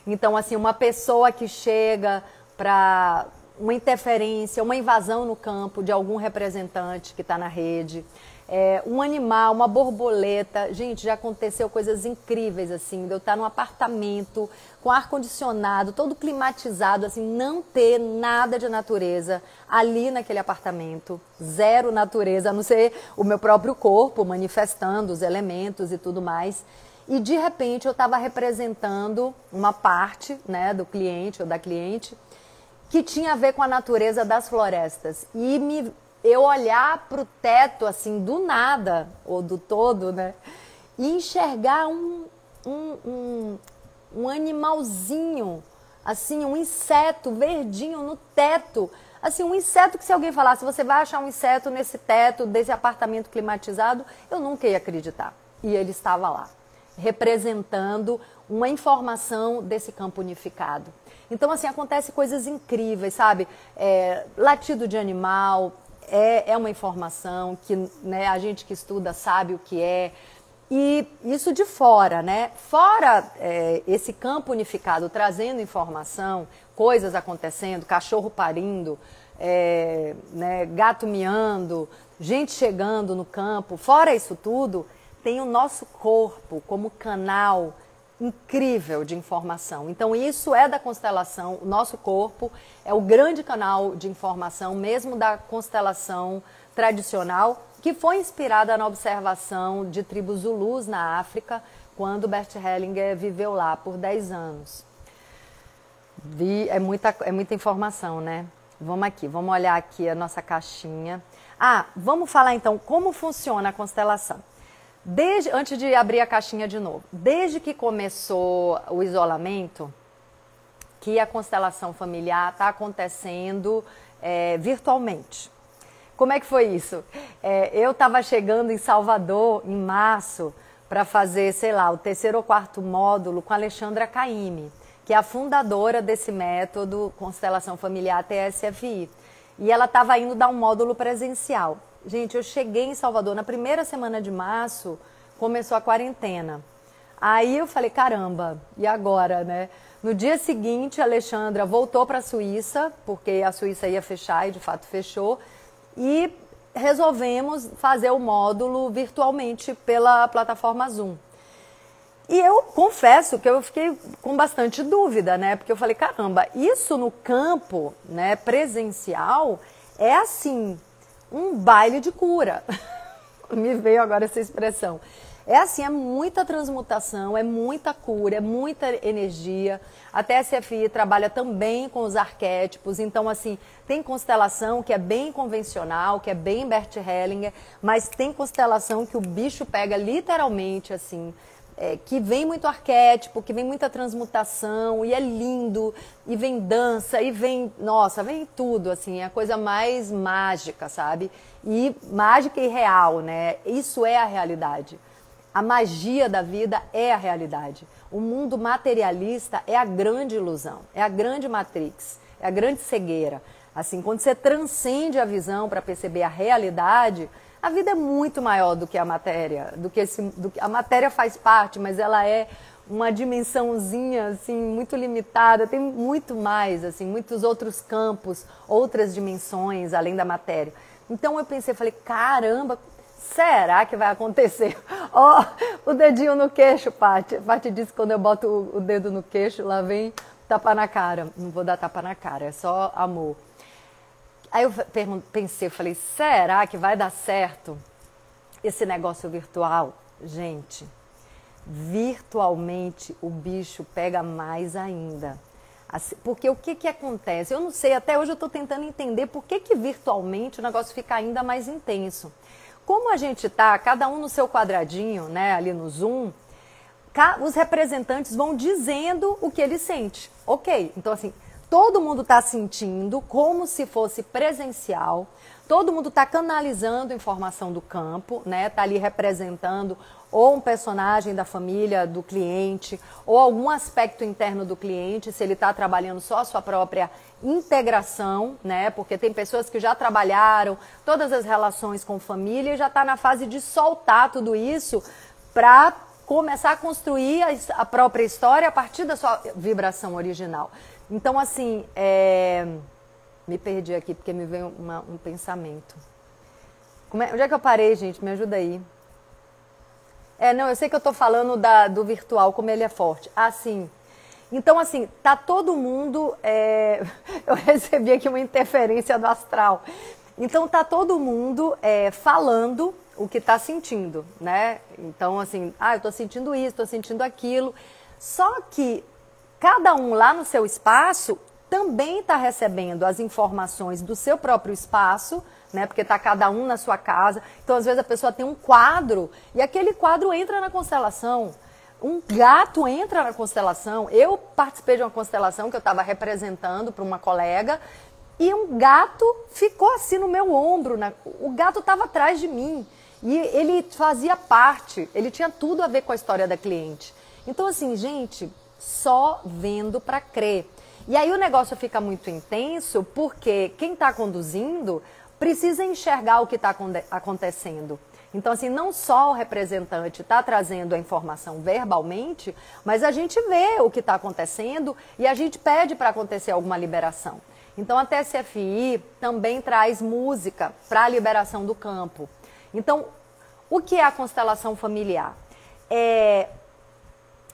S1: Então, assim, uma pessoa que chega para uma interferência, uma invasão no campo de algum representante que está na rede, um animal, uma borboleta. Gente, já aconteceu coisas incríveis, assim, de eu estar num apartamento com ar-condicionado, todo climatizado, assim, não ter nada de natureza ali naquele apartamento, zero natureza, a não ser o meu próprio corpo manifestando os elementos e tudo mais. E de repente eu estava representando uma parte, né, do cliente ou da cliente que tinha a ver com a natureza das florestas. E eu olhar para o teto, assim, do nada, ou do todo, né, e enxergar um animalzinho, assim, um inseto verdinho no teto. Assim, um inseto que se alguém falasse, você vai achar um inseto nesse teto, desse apartamento climatizado, eu nunca ia acreditar. E ele estava lá, representando uma informação desse campo unificado. Então, assim, acontece coisas incríveis, sabe? Latido de animal é uma informação que, né, a gente que estuda sabe o que é. E isso de fora, né? Fora esse campo unificado trazendo informação, coisas acontecendo, cachorro parindo, né, gato miando, gente chegando no campo. Fora isso tudo, tem o nosso corpo como canal incrível de informação. Então isso é da constelação, o nosso corpo é o grande canal de informação, mesmo da constelação tradicional, que foi inspirada na observação de tribos Zulus na África, quando Bert Hellinger viveu lá por 10 anos. É muita informação, né? Vamos aqui, vamos olhar aqui a nossa caixinha. Vamos falar então como funciona a constelação. Antes de abrir a caixinha de novo, desde que começou o isolamento, que a constelação familiar está acontecendo virtualmente. Como é que foi isso? Eu estava chegando em Salvador em março para fazer, sei lá, o 3º ou 4º módulo com a Alexandra Caymmi, que é a fundadora desse método Constelação Familiar TSFI. E ela estava indo dar um módulo presencial. Gente, eu cheguei em Salvador, na primeira semana de março, começou a quarentena. Aí eu falei, caramba, e agora, né? No dia seguinte, a Alexandra voltou para a Suíça, porque a Suíça ia fechar e de fato fechou, e resolvemos fazer o módulo virtualmente pela plataforma Zoom. E eu confesso que eu fiquei com bastante dúvida, né? Porque eu falei, caramba, isso no campo, né, presencial é assim, um baile de cura. Me veio agora essa expressão. É assim, é muita transmutação, é muita cura, é muita energia. A TSFI trabalha também com os arquétipos, então assim, tem constelação que é bem convencional, que é bem Bert Hellinger, mas tem constelação que o bicho pega literalmente, assim, que vem muito arquétipo, que vem muita transmutação, e é lindo, e vem dança, e vem, nossa, vem tudo, assim, é a coisa mais mágica, sabe? E mágica e real, né? Isso é a realidade. A magia da vida é a realidade. O mundo materialista é a grande ilusão, é a grande matrix, é a grande cegueira. Assim, quando você transcende a visão para perceber a realidade, a vida é muito maior do que a matéria, a matéria faz parte, mas ela é uma dimensãozinha assim muito limitada, tem muito mais, assim, muitos outros campos, outras dimensões além da matéria. Então eu pensei, falei, caramba, será que vai acontecer? Ó, o dedinho no queixo, Paty. Paty disse que quando eu boto o dedo no queixo, lá vem tapa na cara. Não vou dar tapa na cara, é só amor. Aí eu pensei, falei, será que vai dar certo esse negócio virtual? Gente, virtualmente o bicho pega mais ainda. Porque o que acontece? Eu não sei, até hoje eu estou tentando entender por que virtualmente o negócio fica ainda mais intenso. Como a gente tá, cada um no seu quadradinho, né, ali no Zoom, os representantes vão dizendo o que ele sente. Ok, então assim, todo mundo está sentindo como se fosse presencial, todo mundo está canalizando informação do campo, né? Está ali representando ou um personagem da família do cliente, ou algum aspecto interno do cliente, se ele está trabalhando só a sua própria integração, né? Porque tem pessoas que já trabalharam todas as relações com família e já está na fase de soltar tudo isso para começar a construir a própria história a partir da sua vibração original. Então, assim, me perdi aqui porque me veio um pensamento. Onde é que eu parei, gente? Me ajuda aí. Não, eu sei que eu tô falando do virtual, como ele é forte. Ah, sim. Então, assim, tá todo mundo... Eu recebi aqui uma interferência do astral. Então, tá todo mundo falando o que tá sentindo, né? Então, assim, eu tô sentindo isso, tô sentindo aquilo. Só que cada um lá no seu espaço também está recebendo as informações do seu próprio espaço, né? Porque está cada um na sua casa. Então, às vezes, a pessoa tem um quadro e aquele quadro entra na constelação. Um gato entra na constelação. Eu participei de uma constelação que eu estava representando para uma colega e um gato ficou assim no meu ombro. O gato estava atrás de mim e ele fazia parte, ele tinha tudo a ver com a história da cliente. Então, assim, gente, só vendo para crer. E aí o negócio fica muito intenso porque quem está conduzindo precisa enxergar o que está acontecendo. Então, assim, não só o representante está trazendo a informação verbalmente, mas a gente vê o que está acontecendo e a gente pede para acontecer alguma liberação. Então, a TSFI também traz música para a liberação do campo. Então, o que é a constelação familiar? É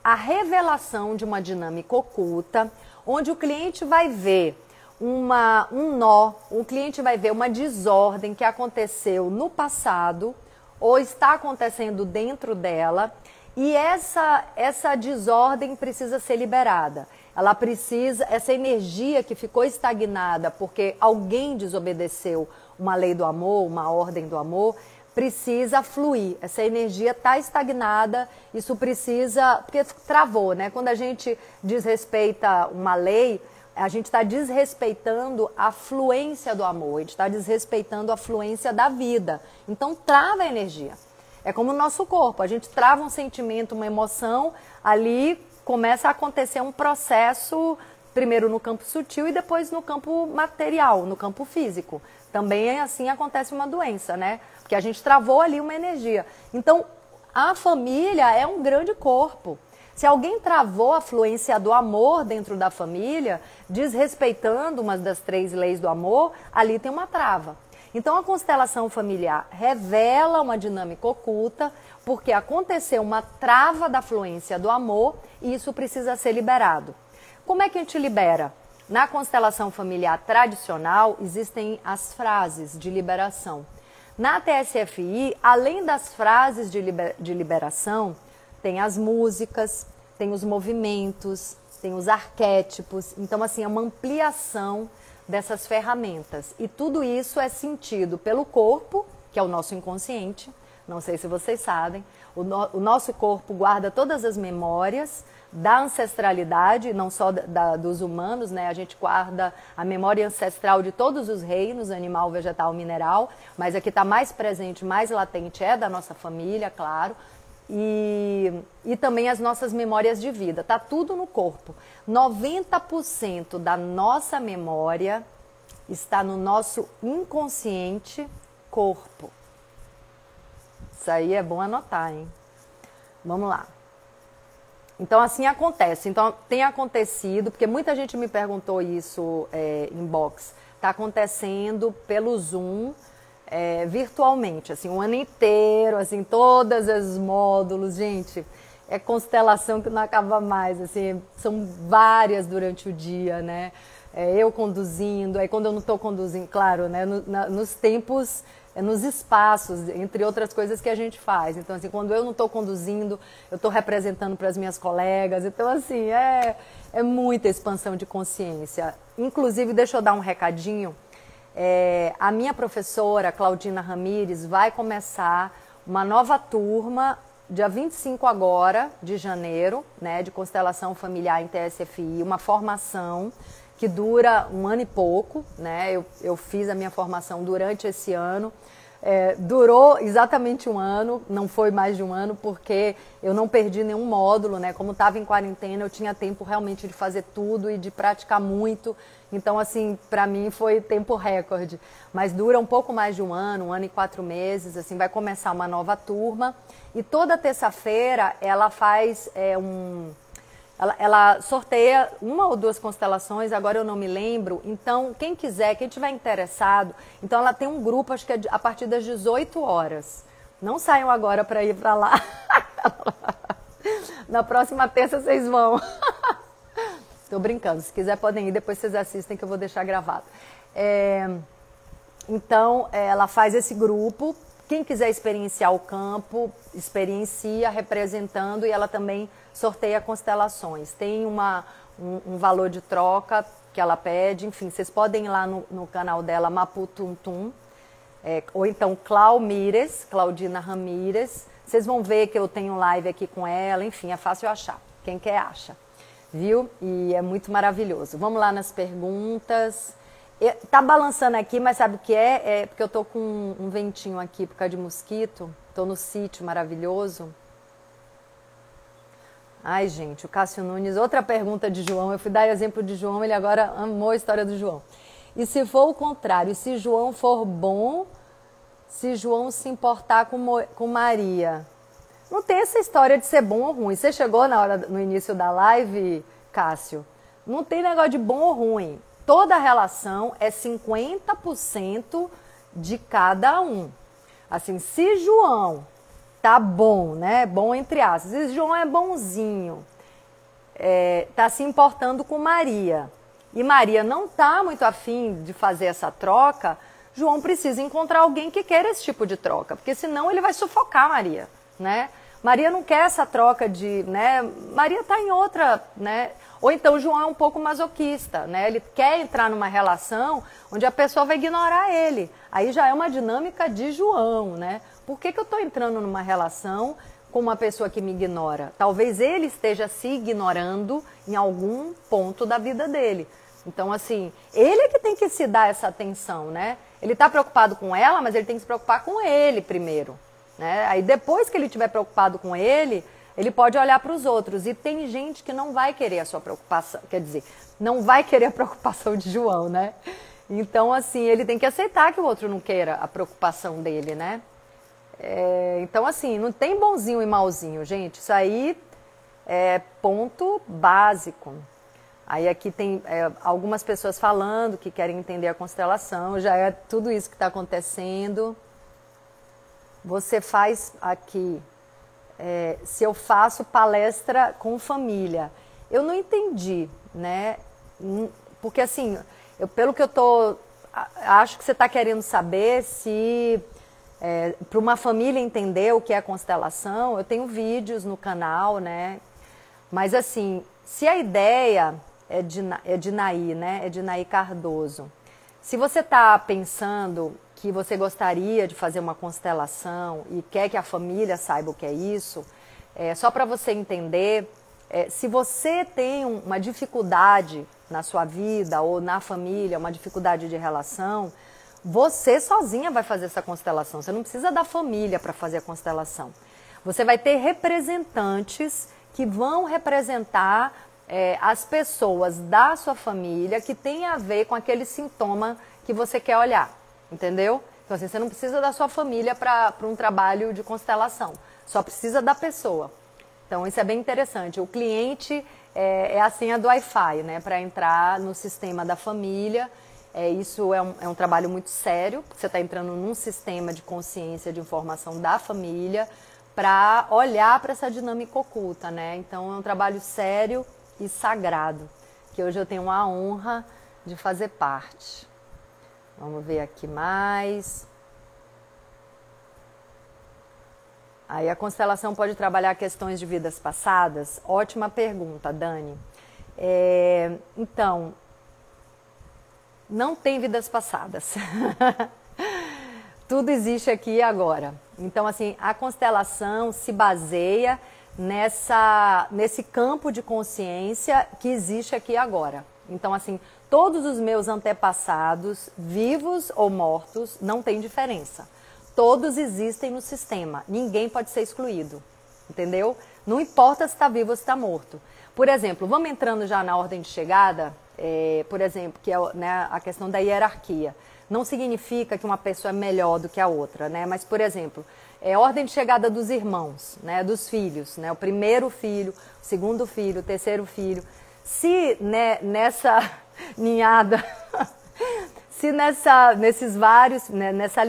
S1: a revelação de uma dinâmica oculta, onde o cliente vai ver um nó, o cliente vai ver uma desordem que aconteceu no passado ou está acontecendo dentro dela e essa desordem precisa ser liberada. Ela precisa, essa energia que ficou estagnada porque alguém desobedeceu uma lei do amor, uma ordem do amor, precisa fluir. Essa energia está estagnada, isso precisa, porque travou, né? Quando a gente desrespeita uma lei, a gente está desrespeitando a fluência do amor, a gente está desrespeitando a fluência da vida. Então trava a energia. É como o nosso corpo, a gente trava um sentimento, uma emoção, ali começa a acontecer um processo, primeiro no campo sutil e depois no campo material, no campo físico. Também assim acontece uma doença, né? Porque a gente travou ali uma energia. Então, a família é um grande corpo. Se alguém travou a fluência do amor dentro da família, desrespeitando uma das 3 leis do amor, ali tem uma trava. Então, a constelação familiar revela uma dinâmica oculta, porque aconteceu uma trava da fluência do amor e isso precisa ser liberado. Como é que a gente libera? Na constelação familiar tradicional, existem as frases de liberação. Na TSFI, além das frases de liberação, tem as músicas, tem os movimentos, tem os arquétipos. Então, assim, é uma ampliação dessas ferramentas. E tudo isso é sentido pelo corpo, que é o nosso inconsciente. Não sei se vocês sabem. O nosso corpo guarda todas as memórias da ancestralidade, não só dos humanos, né? A gente guarda a memória ancestral de todos os reinos, animal, vegetal, mineral, mas a que está mais presente, mais latente é da nossa família, claro, e também as nossas memórias de vida, está tudo no corpo. 90% da nossa memória está no nosso inconsciente corpo. Isso aí é bom anotar, hein? Vamos lá. Então, assim acontece. Então, tem acontecido, porque muita gente me perguntou isso inbox. Está acontecendo pelo Zoom, virtualmente, assim, um ano inteiro, assim, todos os módulos, gente. É constelação que não acaba mais, assim, são várias durante o dia, né? eu conduzindo, aí quando eu não estou conduzindo, claro, né, nos tempos, nos espaços, entre outras coisas que a gente faz. Então, assim, quando eu não estou conduzindo, eu estou representando para as minhas colegas. Então, assim, é muita expansão de consciência. Inclusive, deixa eu dar um recadinho. A minha professora, Claudina Ramires, vai começar uma nova turma, dia 25 agora, de janeiro, né, de constelação familiar em TSFI, uma formação que dura 1 ano e pouco, né? Eu fiz a minha formação durante esse ano. Durou exatamente 1 ano, não foi mais de 1 ano, porque eu não perdi nenhum módulo, né? Como estava em quarentena, eu tinha tempo realmente de fazer tudo e de praticar muito. Então, assim, para mim foi tempo recorde. Mas dura um pouco mais de 1 ano e 4 meses, assim, vai começar uma nova turma. E toda terça-feira ela faz Ela sorteia 1 ou 2 constelações, agora eu não me lembro. Então, quem quiser, quem tiver interessado, então ela tem um grupo, acho que é a partir das 18 horas. Não saiam agora para ir para lá. Na próxima terça vocês vão. Tô brincando, se quiser podem ir, depois vocês assistem que eu vou deixar gravado. Então, ela faz esse grupo. Quem quiser experienciar o campo, experiencia representando, e ela também sorteia constelações. Tem um valor de troca que ela pede, enfim, vocês podem ir lá no canal dela, Maputuntum, ou então Claudina Ramires. Vocês vão ver que eu tenho live aqui com ela, enfim, é fácil achar. Quem quer, acha. Viu? E é muito maravilhoso. Vamos lá nas perguntas. Tá balançando aqui, mas sabe o que é? É porque eu tô com um ventinho aqui por causa de mosquito. Tô no sítio maravilhoso. Ai, gente, o Cássio Nunes, outra pergunta de João. Eu fui dar exemplo de João, ele agora amou a história do João. E se for o contrário, se João for bom, se João se importar com Maria? Não tem essa história de ser bom ou ruim. Você chegou no início da live, Cássio? Não tem negócio de bom ou ruim. Toda relação é 50% de cada um. Assim, se João tá bom, né? Bom entre aspas. Se João é bonzinho, tá se importando com Maria, e Maria não tá muito afim de fazer essa troca, João precisa encontrar alguém que queira esse tipo de troca, porque senão ele vai sufocar Maria, né? Maria não quer essa troca né? Maria tá em outra, né? Ou então João é um pouco masoquista, né? Ele quer entrar numa relação onde a pessoa vai ignorar ele. Aí já é uma dinâmica de João, né? Por que eu estou entrando numa relação com uma pessoa que me ignora? Talvez ele esteja se ignorando em algum ponto da vida dele. Então, assim, ele é que tem que se dar essa atenção, né? Ele está preocupado com ela, mas ele tem que se preocupar com ele primeiro, né? Aí depois que ele estiver preocupado com ele pode olhar para os outros. E tem gente que não vai querer a sua preocupação, quer dizer, não vai querer a preocupação de João, né? Então, assim, ele tem que aceitar que o outro não queira a preocupação dele, né? Então, assim, não tem bonzinho e malzinho, gente. Isso aí é ponto básico. Aí aqui tem algumas pessoas falando que querem entender a constelação. Já é tudo isso que está acontecendo. Você faz aqui... se eu faço palestra com família. Eu não entendi, né? Porque assim, pelo que eu acho que você está querendo saber se para uma família entender o que é constelação, eu tenho vídeos no canal, né? Mas assim, se a ideia é de Naí, né? É de Naí Cardoso. Se você está pensando que você gostaria de fazer uma constelação e quer que a família saiba o que é isso, só para você entender, se você tem uma dificuldade na sua vida ou na família, uma dificuldade de relação, você sozinha vai fazer essa constelação. Você não precisa da família para fazer a constelação. Você vai ter representantes que vão representar as pessoas da sua família que tem a ver com aquele sintoma que você quer olhar. Entendeu? Então, assim, você não precisa da sua família para um trabalho de constelação. Só precisa da pessoa. Então, isso é bem interessante. O cliente é a senha do Wi-Fi, né? Para entrar no sistema da família. Isso é um trabalho muito sério, porque você está entrando num sistema de consciência, de informação da família, para olhar para essa dinâmica oculta, né? Então, é um trabalho sério e sagrado, que hoje eu tenho a honra de fazer parte. Vamos ver aqui mais. Aí a constelação pode trabalhar questões de vidas passadas? Ótima pergunta, Dani. Então, não tem vidas passadas. Tudo existe aqui e agora. Então, assim, a constelação se baseia nesse campo de consciência que existe aqui e agora. Então, assim, todos os meus antepassados, vivos ou mortos, não tem diferença. Todos existem no sistema. Ninguém pode ser excluído. Entendeu? Não importa se está vivo ou se está morto. Por exemplo, vamos entrando já na ordem de chegada, por exemplo, que é, né, a questão da hierarquia. Não significa que uma pessoa é melhor do que a outra, né? Mas, por exemplo, ordem de chegada dos irmãos, né, dos filhos, né? O primeiro filho, o segundo filho, o terceiro filho. Se, né, nessa ninhada, se nesses vários, né, nessa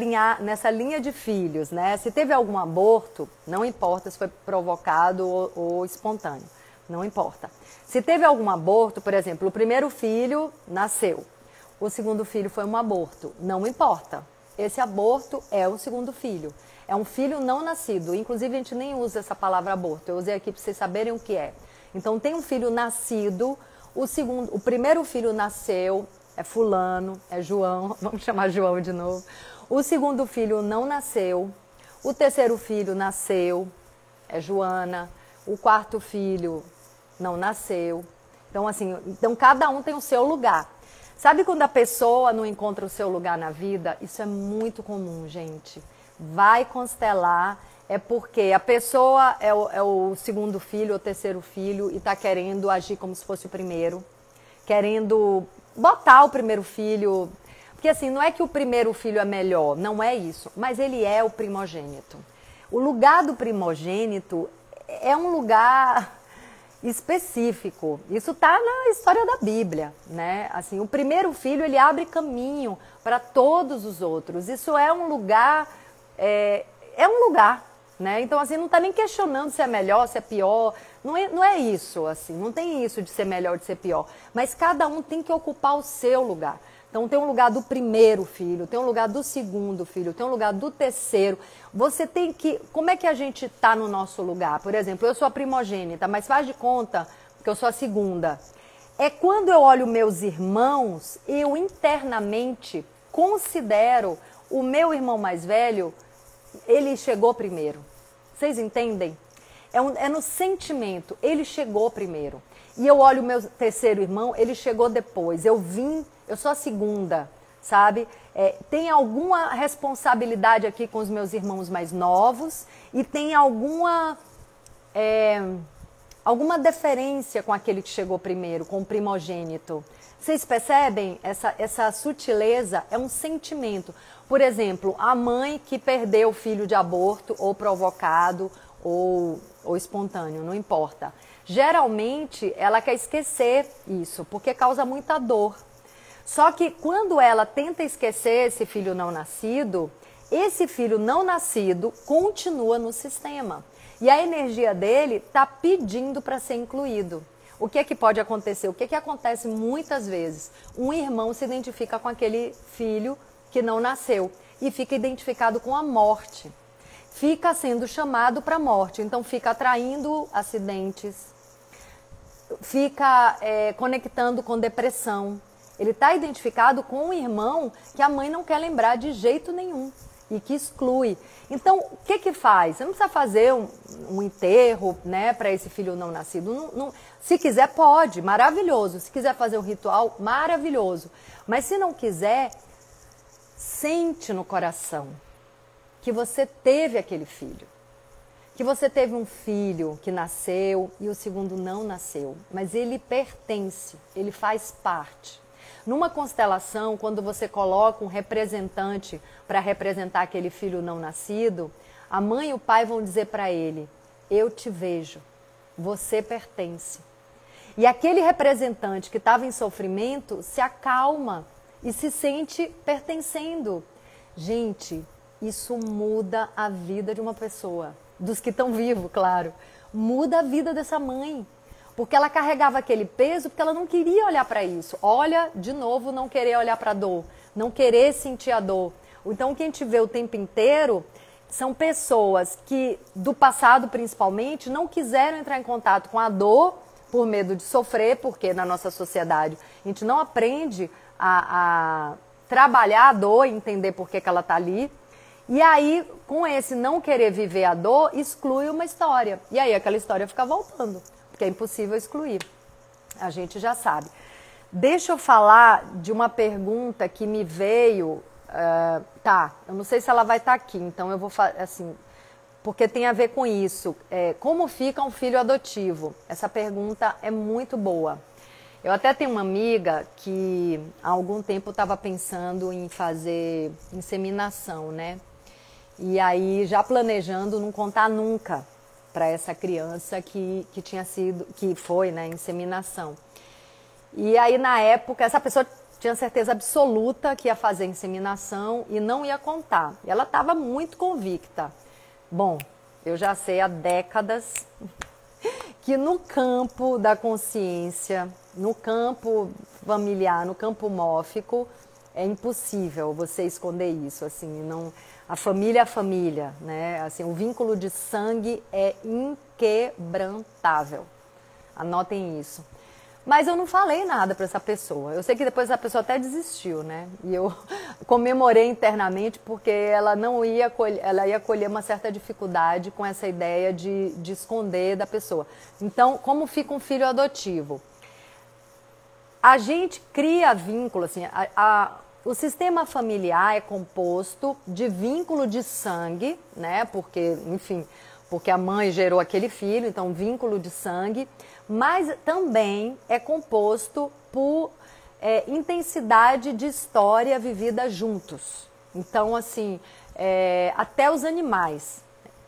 S1: linha de filhos, né, se teve algum aborto, não importa se foi provocado ou espontâneo, não importa. Se teve algum aborto, por exemplo, o primeiro filho nasceu, o segundo filho foi um aborto, não importa. Esse aborto é o segundo filho. É um filho não nascido. Inclusive, a gente nem usa essa palavra aborto. Eu usei aqui para vocês saberem o que é. Então, tem um filho nascido, o primeiro filho nasceu, é fulano, é João, vamos chamar João de novo. O segundo filho não nasceu, o terceiro filho nasceu, é Joana. O quarto filho não nasceu. Então, assim, cada um tem o seu lugar. Sabe quando a pessoa não encontra o seu lugar na vida? Isso é muito comum, gente. Vai constelar, é porque a pessoa é o segundo filho ou terceiro filho e está querendo agir como se fosse o primeiro. Querendo botar o primeiro filho. Porque assim, não é que o primeiro filho é melhor, não é isso. Mas ele é o primogênito. O lugar do primogênito é um lugar específico. Isso está na história da Bíblia, né? Assim, o primeiro filho, ele abre caminho para todos os outros. Isso é um lugar, um lugar, né? Então, assim, não está nem questionando se é melhor, se é pior. Não é isso, assim, não tem isso de ser melhor, de ser pior. Mas cada um tem que ocupar o seu lugar. Então, tem um lugar do primeiro filho, tem um lugar do segundo filho, tem um lugar do terceiro. Você tem que... Como é que a gente está no nosso lugar? Por exemplo, eu sou a primogênita, mas faz de conta que eu sou a segunda. É quando eu olho meus irmãos, eu internamente considero o meu irmão mais velho, ele chegou primeiro. Vocês entendem? É no sentimento, ele chegou primeiro. E eu olho o meu terceiro irmão, ele chegou depois. Eu sou a segunda, sabe? Tem alguma responsabilidade aqui com os meus irmãos mais novos e tem alguma deferência com aquele que chegou primeiro, com o primogênito. Vocês percebem? Essa sutileza é um sentimento. Por exemplo, a mãe que perdeu o filho de aborto ou provocado ou espontâneo, não importa. Geralmente, ela quer esquecer isso, porque causa muita dor. Só que quando ela tenta esquecer esse filho não nascido, esse filho não nascido continua no sistema. E a energia dele está pedindo para ser incluído. O que é que pode acontecer? O que é que acontece muitas vezes? Um irmão se identifica com aquele filho que não nasceu e fica identificado com a morte. Fica sendo chamado para a morte, então fica atraindo acidentes, fica conectando com depressão. Ele está identificado com um irmão que a mãe não quer lembrar de jeito nenhum e que exclui. Então, o que faz? Você não precisa fazer um enterro, né, para esse filho não nascido. Se quiser, pode, maravilhoso. Se quiser fazer um ritual, maravilhoso. Mas se não quiser, sente no coração que você teve aquele filho. Que você teve um filho que nasceu e o segundo não nasceu. Mas ele pertence, ele faz parte. Numa constelação, quando você coloca um representante para representar aquele filho não nascido, a mãe e o pai vão dizer para ele: eu te vejo, você pertence. E aquele representante que estava em sofrimento se acalma e se sente pertencendo. Gente, isso muda a vida de uma pessoa, dos que estão vivos, claro. Muda a vida dessa mãe. porque ela carregava aquele peso porque ela não queria olhar para isso. Olha, de novo, não querer olhar para a dor, não querer sentir a dor. Então, o que a gente vê o tempo inteiro são pessoas que, do passado principalmente, não quiseram entrar em contato com a dor por medo de sofrer, porque na nossa sociedade a gente não aprende a trabalhar a dor e entender por que ela está ali. E aí, com esse não querer viver a dor, exclui uma história. E aí aquela história fica voltando, porque é impossível excluir. A gente já sabe. Deixa eu falar de uma pergunta que me veio... eu não sei se ela vai estar aqui, então eu vou fazer assim... Porque tem a ver com isso. Como fica um filho adotivo? Essa pergunta é muito boa. Eu até tenho uma amiga que há algum tempo estava pensando em fazer inseminação, né? E aí já planejando não contar nunca para essa criança que foi, né, inseminação. E aí na época essa pessoa tinha certeza absoluta que ia fazer inseminação e não ia contar. E ela estava muito convicta. Bom, eu já sei há décadas que no campo da consciência, no campo familiar, no campo mórfico, é impossível você esconder isso, assim, não, a família é a família, né? Assim, o vínculo de sangue é inquebrantável. Anotem isso. Mas eu não falei nada para essa pessoa. Eu sei que depois essa pessoa até desistiu, né? E eu comemorei internamente porque ela não ia ela ia colher uma certa dificuldade com essa ideia de esconder da pessoa. Então, como fica um filho adotivo? A gente cria vínculo, assim, o sistema familiar é composto de vínculo de sangue, né? Porque, enfim, porque a mãe gerou aquele filho, então vínculo de sangue, mas também é composto por intensidade de história vivida juntos. Então, assim, até os animais,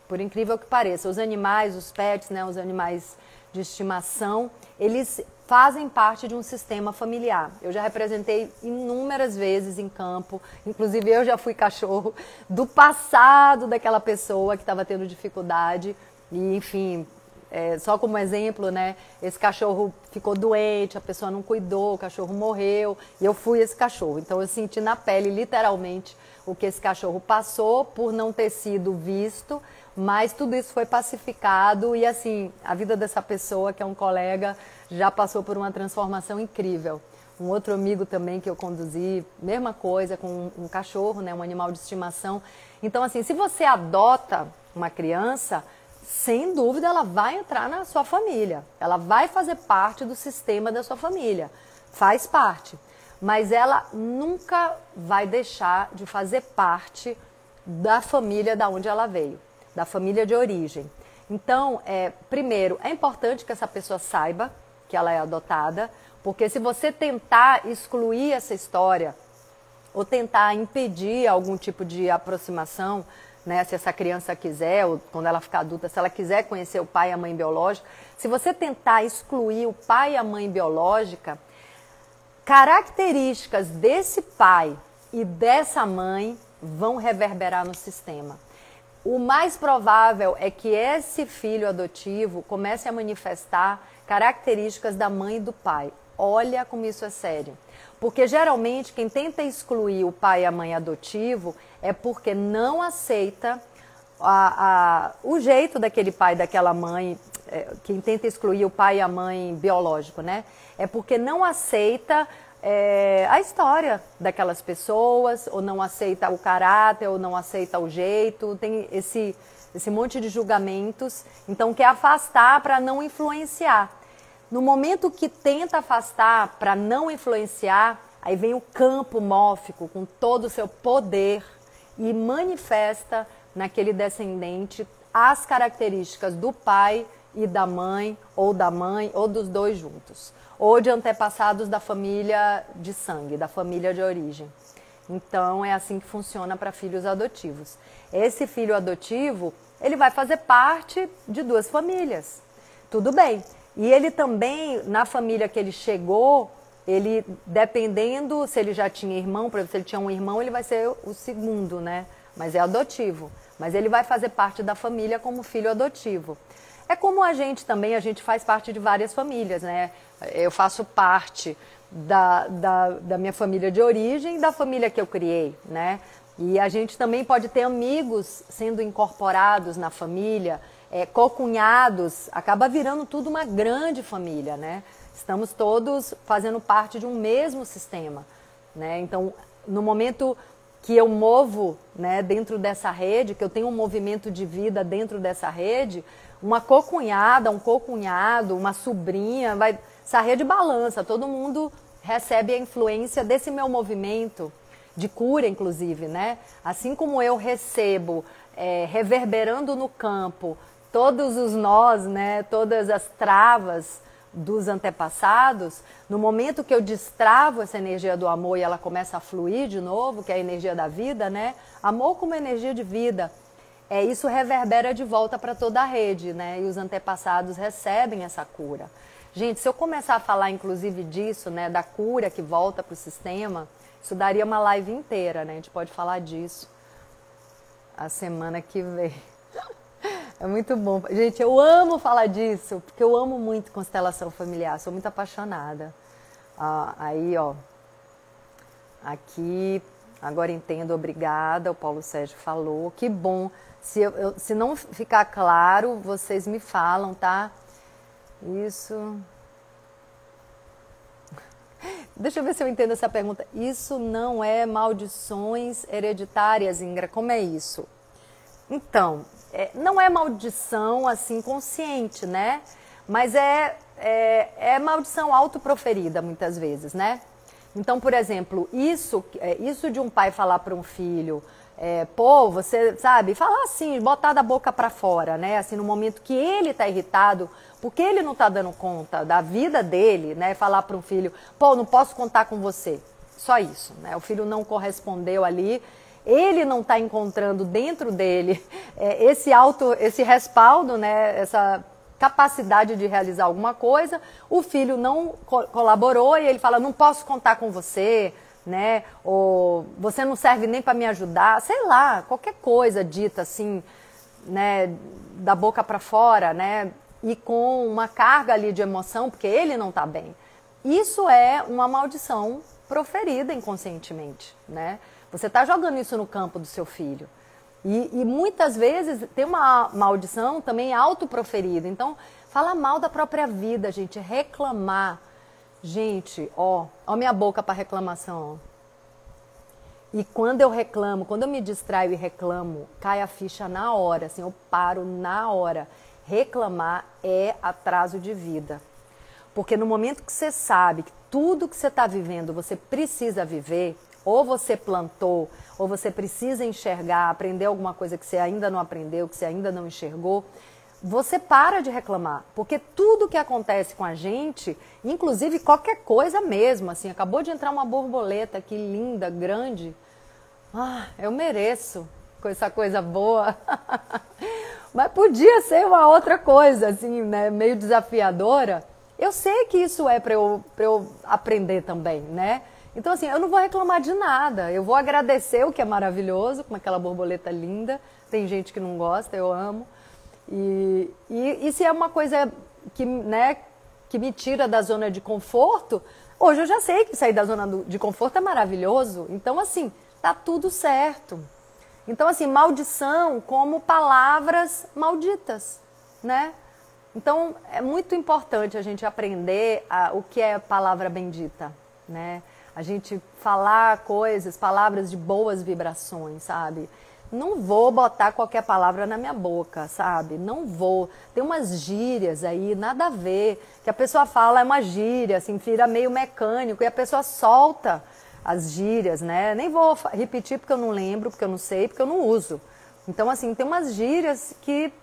S1: por incrível que pareça, os animais, os pets, né, os animais de estimação, eles fazem parte de um sistema familiar. Eu já representei inúmeras vezes em campo, inclusive eu já fui cachorro do passado daquela pessoa que estava tendo dificuldade e, enfim, só como exemplo, né, esse cachorro ficou doente, a pessoa não cuidou, o cachorro morreu e eu fui esse cachorro. Então eu senti na pele, literalmente, o que esse cachorro passou por não ter sido visto, mas tudo isso foi pacificado e, assim, a vida dessa pessoa, que é um colega, já passou por uma transformação incrível. Um outro amigo também que eu conduzi, mesma coisa, com um cachorro, né, um animal de estimação. Então, assim, se você adota uma criança, sem dúvida ela vai entrar na sua família. Ela vai fazer parte do sistema da sua família. Faz parte. Mas ela nunca vai deixar de fazer parte da família da onde ela veio, da família de origem. Então, primeiro, é importante que essa pessoa saiba que ela é adotada, porque se você tentar excluir essa história ou tentar impedir algum tipo de aproximação, né, se essa criança quiser, ou quando ela ficar adulta, se ela quiser conhecer o pai e a mãe biológica, se você tentar excluir o pai e a mãe biológica, características desse pai e dessa mãe vão reverberar no sistema. O mais provável é que esse filho adotivo comece a manifestar características da mãe e do pai. Olha como isso é sério. Porque geralmente quem tenta excluir o pai e a mãe adotivo é porque não aceita o jeito daquele pai e daquela mãe, quem tenta excluir o pai e a mãe biológico, né? É porque não aceita a história daquelas pessoas, ou não aceita o caráter, ou não aceita o jeito, tem esse monte de julgamentos, então quer afastar para não influenciar. No momento que tenta afastar para não influenciar, aí vem o campo mórfico com todo o seu poder e manifesta naquele descendente as características do pai e da mãe, ou dos dois juntos, ou de antepassados da família de sangue, da família de origem. Então é assim que funciona para filhos adotivos. Esse filho adotivo, ele vai fazer parte de duas famílias, tudo bem. E ele também, na família que ele chegou, ele, dependendo se ele já tinha irmão, por exemplo, se ele tinha um irmão, ele vai ser o segundo, né? Mas é adotivo. Mas ele vai fazer parte da família como filho adotivo. É como a gente também, a gente faz parte de várias famílias, né? Eu faço parte da minha família de origem e da família que eu criei, né? E a gente também pode ter amigos sendo incorporados na família, cocunhados, acaba virando tudo uma grande família, né? Estamos todos fazendo parte de um mesmo sistema, né? Então, no momento que eu movo, né, dentro dessa rede, que eu tenho um movimento de vida dentro dessa rede, uma cocunhada, um cocunhado, uma sobrinha, essa rede balança, todo mundo recebe a influência desse meu movimento, de cura, inclusive, né? Assim como eu recebo, reverberando no campo, todos os nós, né? Todas as travas dos antepassados, no momento que eu destravo essa energia do amor e ela começa a fluir de novo, que é a energia da vida, né? Amor como energia de vida, isso reverbera de volta para toda a rede, né? E os antepassados recebem essa cura. Gente, se eu começar a falar, inclusive, disso, né? Da cura que volta para o sistema, isso daria uma live inteira, né? A gente pode falar disso a semana que vem. É muito bom. Gente, eu amo falar disso, porque eu amo muito constelação familiar, sou muito apaixonada. Aí, ó, aqui, agora entendo, obrigada, o Paulo Sérgio falou. Que bom. Se não ficar claro, vocês me falam, tá? Isso... Deixa eu ver se eu entendo essa pergunta. Isso não é maldições hereditárias, Ingra? Como é isso? Então, não é maldição assim consciente, né? Mas é maldição autoproferida muitas vezes, né? Então, por exemplo, isso de um pai falar para um filho, pô, você sabe, falar assim, botar da boca para fora, né? Assim, no momento que ele tá irritado, porque ele não tá dando conta da vida dele, né? Falar para um filho, pô, não posso contar com você. Só isso, né? O filho não correspondeu ali, ele não está encontrando dentro dele esse respaldo, né? Essa capacidade de realizar alguma coisa, o filho não colaborou e ele fala, não posso contar com você, né? Ou você não serve nem para me ajudar, sei lá, qualquer coisa dita assim, né? Da boca para fora, né? E com uma carga ali de emoção, porque ele não está bem. Isso é uma maldição proferida inconscientemente, né? Você está jogando isso no campo do seu filho. E muitas vezes tem uma maldição também autoproferida. Então, falar mal da própria vida, gente, reclamar. Gente, ó minha boca para reclamação, ó. E quando eu reclamo, quando eu me distraio e reclamo, cai a ficha na hora, assim, eu paro na hora. Reclamar é atraso de vida. Porque no momento que você sabe que tudo que você está vivendo, você precisa viver, ou você plantou, ou você precisa enxergar, aprender alguma coisa que você ainda não aprendeu, que você ainda não enxergou, você para de reclamar. Porque tudo que acontece com a gente, inclusive qualquer coisa mesmo, assim, acabou de entrar uma borboleta aqui linda, grande, eu mereço com essa coisa boa. Mas podia ser uma outra coisa, assim, né, meio desafiadora. Eu sei que isso é para eu aprender também, né? Então, assim, eu não vou reclamar de nada. Eu vou agradecer o que é maravilhoso, como aquela borboleta linda. Tem gente que não gosta, eu amo. E se é uma coisa que, né, que me tira da zona de conforto, hoje eu já sei que sair da zona de conforto é maravilhoso. Então, assim, tá tudo certo. Então, assim, maldição como palavras malditas, né? Então, é muito importante a gente aprender o que é palavra bendita, né? A gente falar palavras de boas vibrações, sabe? Não vou botar qualquer palavra na minha boca, sabe? Não vou. Tem umas gírias aí, nada a ver. Que a pessoa fala é uma gíria, assim, vira meio mecânico. E a pessoa solta as gírias, né? Nem vou repetir porque eu não lembro, porque eu não sei, porque eu não uso. Então, assim, tem umas gírias que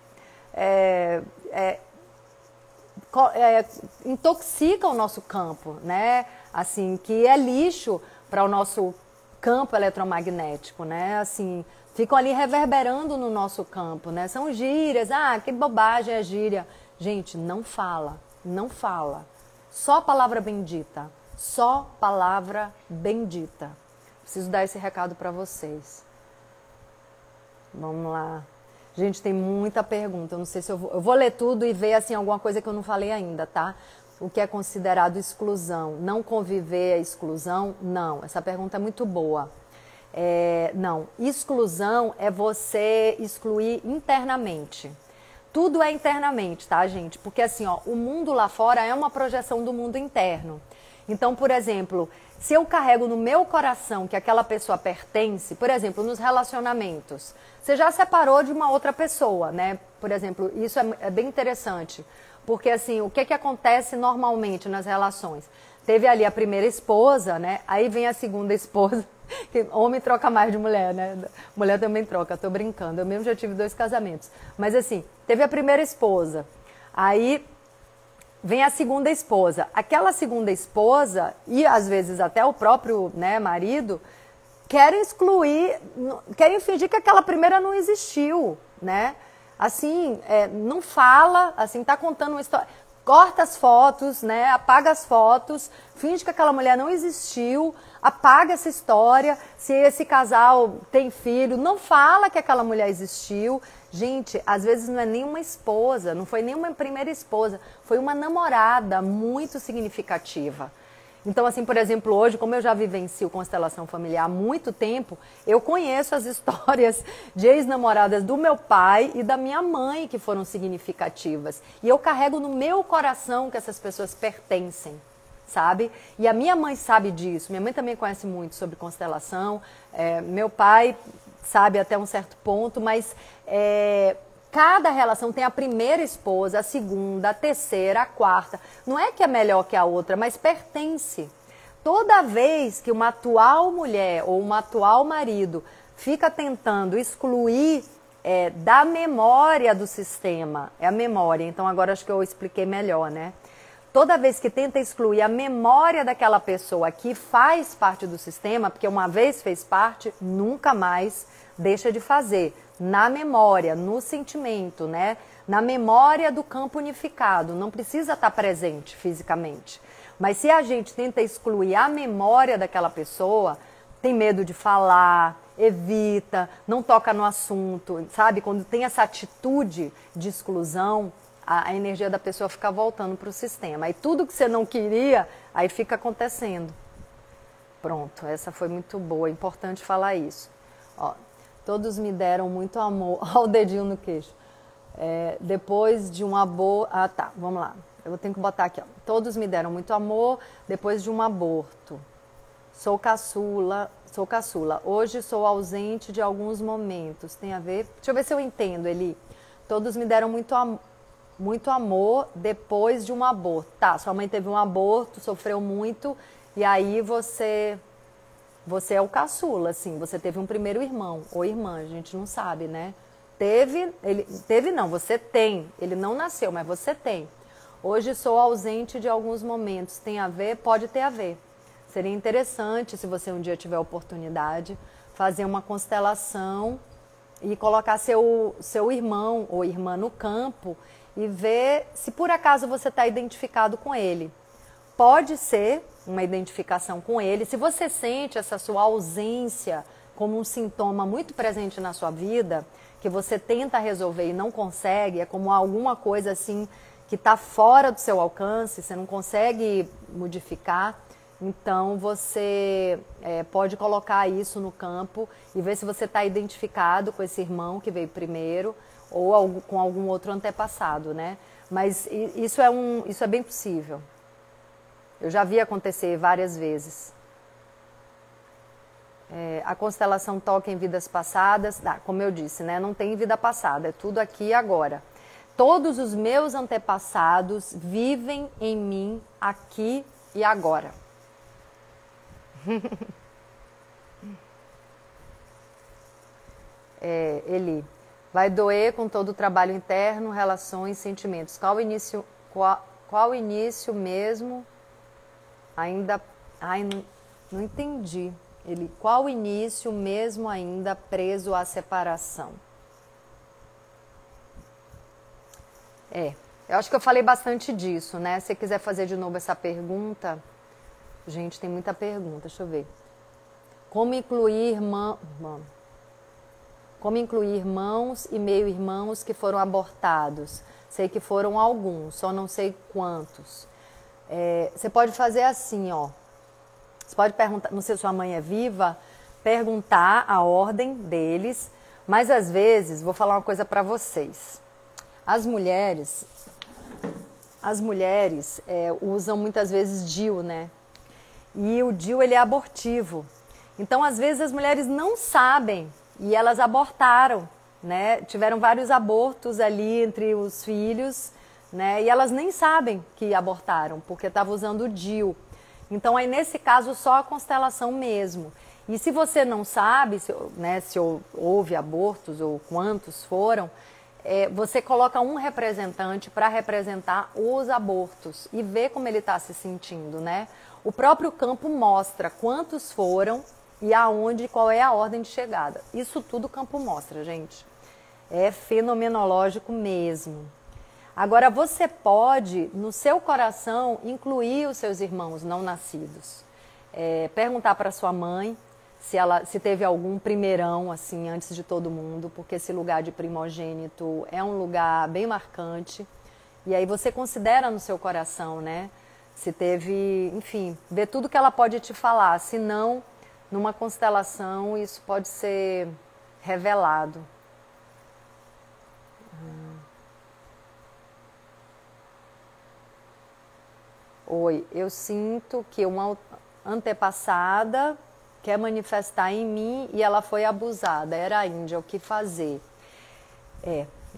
S1: intoxicam o nosso campo, né? Assim, que é lixo para o nosso campo eletromagnético, né? Assim, ficam ali reverberando no nosso campo, né? São gírias, que bobagem é gíria. Gente, não fala, não fala. Só palavra bendita, só palavra bendita. Preciso dar esse recado para vocês. Vamos lá. Gente, tem muita pergunta. Eu não sei se eu vou ler tudo e ver assim alguma coisa que eu não falei ainda, tá? O que é considerado exclusão? Não conviver é exclusão? Não. Essa pergunta é muito boa. Não. Exclusão é você excluir internamente. Tudo é internamente, tá, gente? Porque assim, ó, o mundo lá fora é uma projeção do mundo interno. Então, por exemplo, se eu carrego no meu coração que aquela pessoa pertence, por exemplo, nos relacionamentos, você já separou de uma outra pessoa, né? Por exemplo, isso é bem interessante, porque assim, o que acontece normalmente nas relações? Teve ali a primeira esposa, né? Aí vem a segunda esposa, que homem troca mais de mulher, né? Mulher também troca, tô brincando, eu mesmo já tive 2 casamentos. Mas assim, teve a primeira esposa, aí vem a segunda esposa. Aquela segunda esposa, e às vezes até o próprio, né, marido, querem excluir, querem fingir que aquela primeira não existiu, né? Assim, não fala, assim, tá contando uma história, corta as fotos, né? Apaga as fotos, finge que aquela mulher não existiu, apaga essa história. Se esse casal tem filho, não fala que aquela mulher existiu. Gente, às vezes não é nem uma esposa, não foi nem uma primeira esposa, foi uma namorada muito significativa. Então, assim, por exemplo, hoje, como eu já vivencio constelação familiar há muito tempo, eu conheço as histórias de ex-namoradas do meu pai e da minha mãe que foram significativas. E eu carrego no meu coração que essas pessoas pertencem, sabe? E a minha mãe sabe disso. Minha mãe também conhece muito sobre constelação. Meu pai sabe até um certo ponto, mas cada relação tem a primeira esposa, a segunda, a terceira, a quarta. Não é que é melhor que a outra, mas pertence. Toda vez que uma atual mulher ou um atual marido fica tentando excluir da memória do sistema, é a memória, então agora acho que eu expliquei melhor, né? Toda vez que tenta excluir a memória daquela pessoa que faz parte do sistema, porque uma vez fez parte, nunca mais deixa de fazer. Na memória, no sentimento, né? Na memória do campo unificado, não precisa estar presente fisicamente. Mas se a gente tenta excluir a memória daquela pessoa, tem medo de falar, evita, não toca no assunto, sabe? Quando tem essa atitude de exclusão, a energia da pessoa fica voltando para o sistema. Aí tudo que você não queria, aí fica acontecendo. Pronto, essa foi muito boa, é importante falar isso. Ó, todos me deram muito amor. Olha o dedinho no queixo. Depois de um aborto... Ah, tá, vamos lá. Eu tenho que botar aqui, ó. Todos me deram muito amor depois de um aborto. Sou caçula. Hoje sou ausente de alguns momentos. Tem a ver? Deixa eu ver se eu entendo, Eli. Todos me deram muito amor depois de um aborto. Tá, sua mãe teve um aborto, sofreu muito, e aí você é o caçula, assim, você teve um primeiro irmão ou irmã, a gente não sabe, né? Você tem, ele não nasceu, mas você tem. Hoje sou ausente de alguns momentos, tem a ver? Pode ter a ver. Seria interessante, se você um dia tiver oportunidade, fazer uma constelação e colocar seu irmão ou irmã no campo e ver se por acaso você está identificado com ele. Pode ser uma identificação com ele. Se você sente essa sua ausência como um sintoma muito presente na sua vida, que você tenta resolver e não consegue, é como alguma coisa assim que está fora do seu alcance, você não consegue modificar, então você pode colocar isso no campo e ver se você está identificado com esse irmão que veio primeiro ou com algum outro antepassado, né? Mas isso é bem possível. Eu já vi acontecer várias vezes. A constelação toca em vidas passadas, como eu disse, né? Não tem vida passada, é tudo aqui e agora. Todos os meus antepassados vivem em mim aqui e agora. Eli, vai doer com todo o trabalho interno, relações, sentimentos. Qual o início mesmo? Ainda... Ai, não entendi. Ele, qual o início mesmo ainda preso à separação? Eu acho que eu falei bastante disso, né? Se você quiser fazer de novo essa pergunta... Gente, tem muita pergunta, deixa eu ver. Como incluir como incluir irmãos e meio-irmãos que foram abortados. Sei que foram alguns, só não sei quantos. Você pode fazer assim, ó. Você pode perguntar, não sei se sua mãe é viva, perguntar a ordem deles, mas às vezes, vou falar uma coisa para vocês. As mulheres usam muitas vezes DIU, né? E o DIU, ele é abortivo. Então, às vezes, as mulheres não sabem e elas abortaram, né? Tiveram vários abortos ali entre os filhos, né? E elas nem sabem que abortaram, porque estavam usando o DIU. Então, aí, nesse caso, só a constelação mesmo. E se você não sabe, se houve abortos ou quantos foram, você coloca um representante para representar os abortos e ver como ele está se sentindo, né? O próprio campo mostra quantos foram e aonde, qual é a ordem de chegada. Isso tudo o campo mostra, gente. É fenomenológico mesmo. Agora, você pode, no seu coração, incluir os seus irmãos não nascidos. Perguntar para sua mãe se teve algum primeirão, assim, antes de todo mundo, porque esse lugar de primogênito é um lugar bem marcante. E aí você considera no seu coração, né? Se teve, enfim, vê tudo que ela pode te falar. Se não, numa constelação, isso pode ser revelado. Oi, eu sinto que uma antepassada quer manifestar em mim e ela foi abusada. Era a Índia, o que fazer?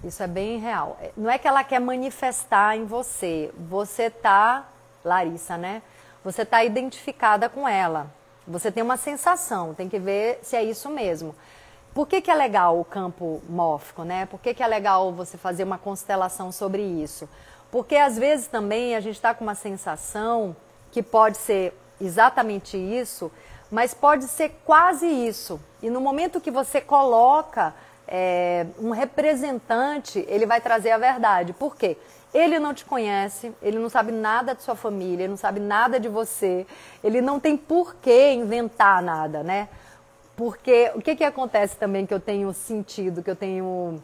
S1: Isso é bem real. Não é que ela quer manifestar em você. Você tá, Larissa, né? Você tá identificada com ela. Você tem uma sensação, tem que ver se é isso mesmo. Por que é legal o campo mórfico, né? Por que é legal você fazer uma constelação sobre isso? Porque às vezes também a gente está com uma sensação que pode ser exatamente isso, mas pode ser quase isso. E no momento que você coloca um representante, ele vai trazer a verdade. Por quê? Ele não te conhece, ele não sabe nada de sua família, ele não sabe nada de você, ele não tem por que inventar nada, né? Porque o que acontece também que eu tenho sentido, que eu tenho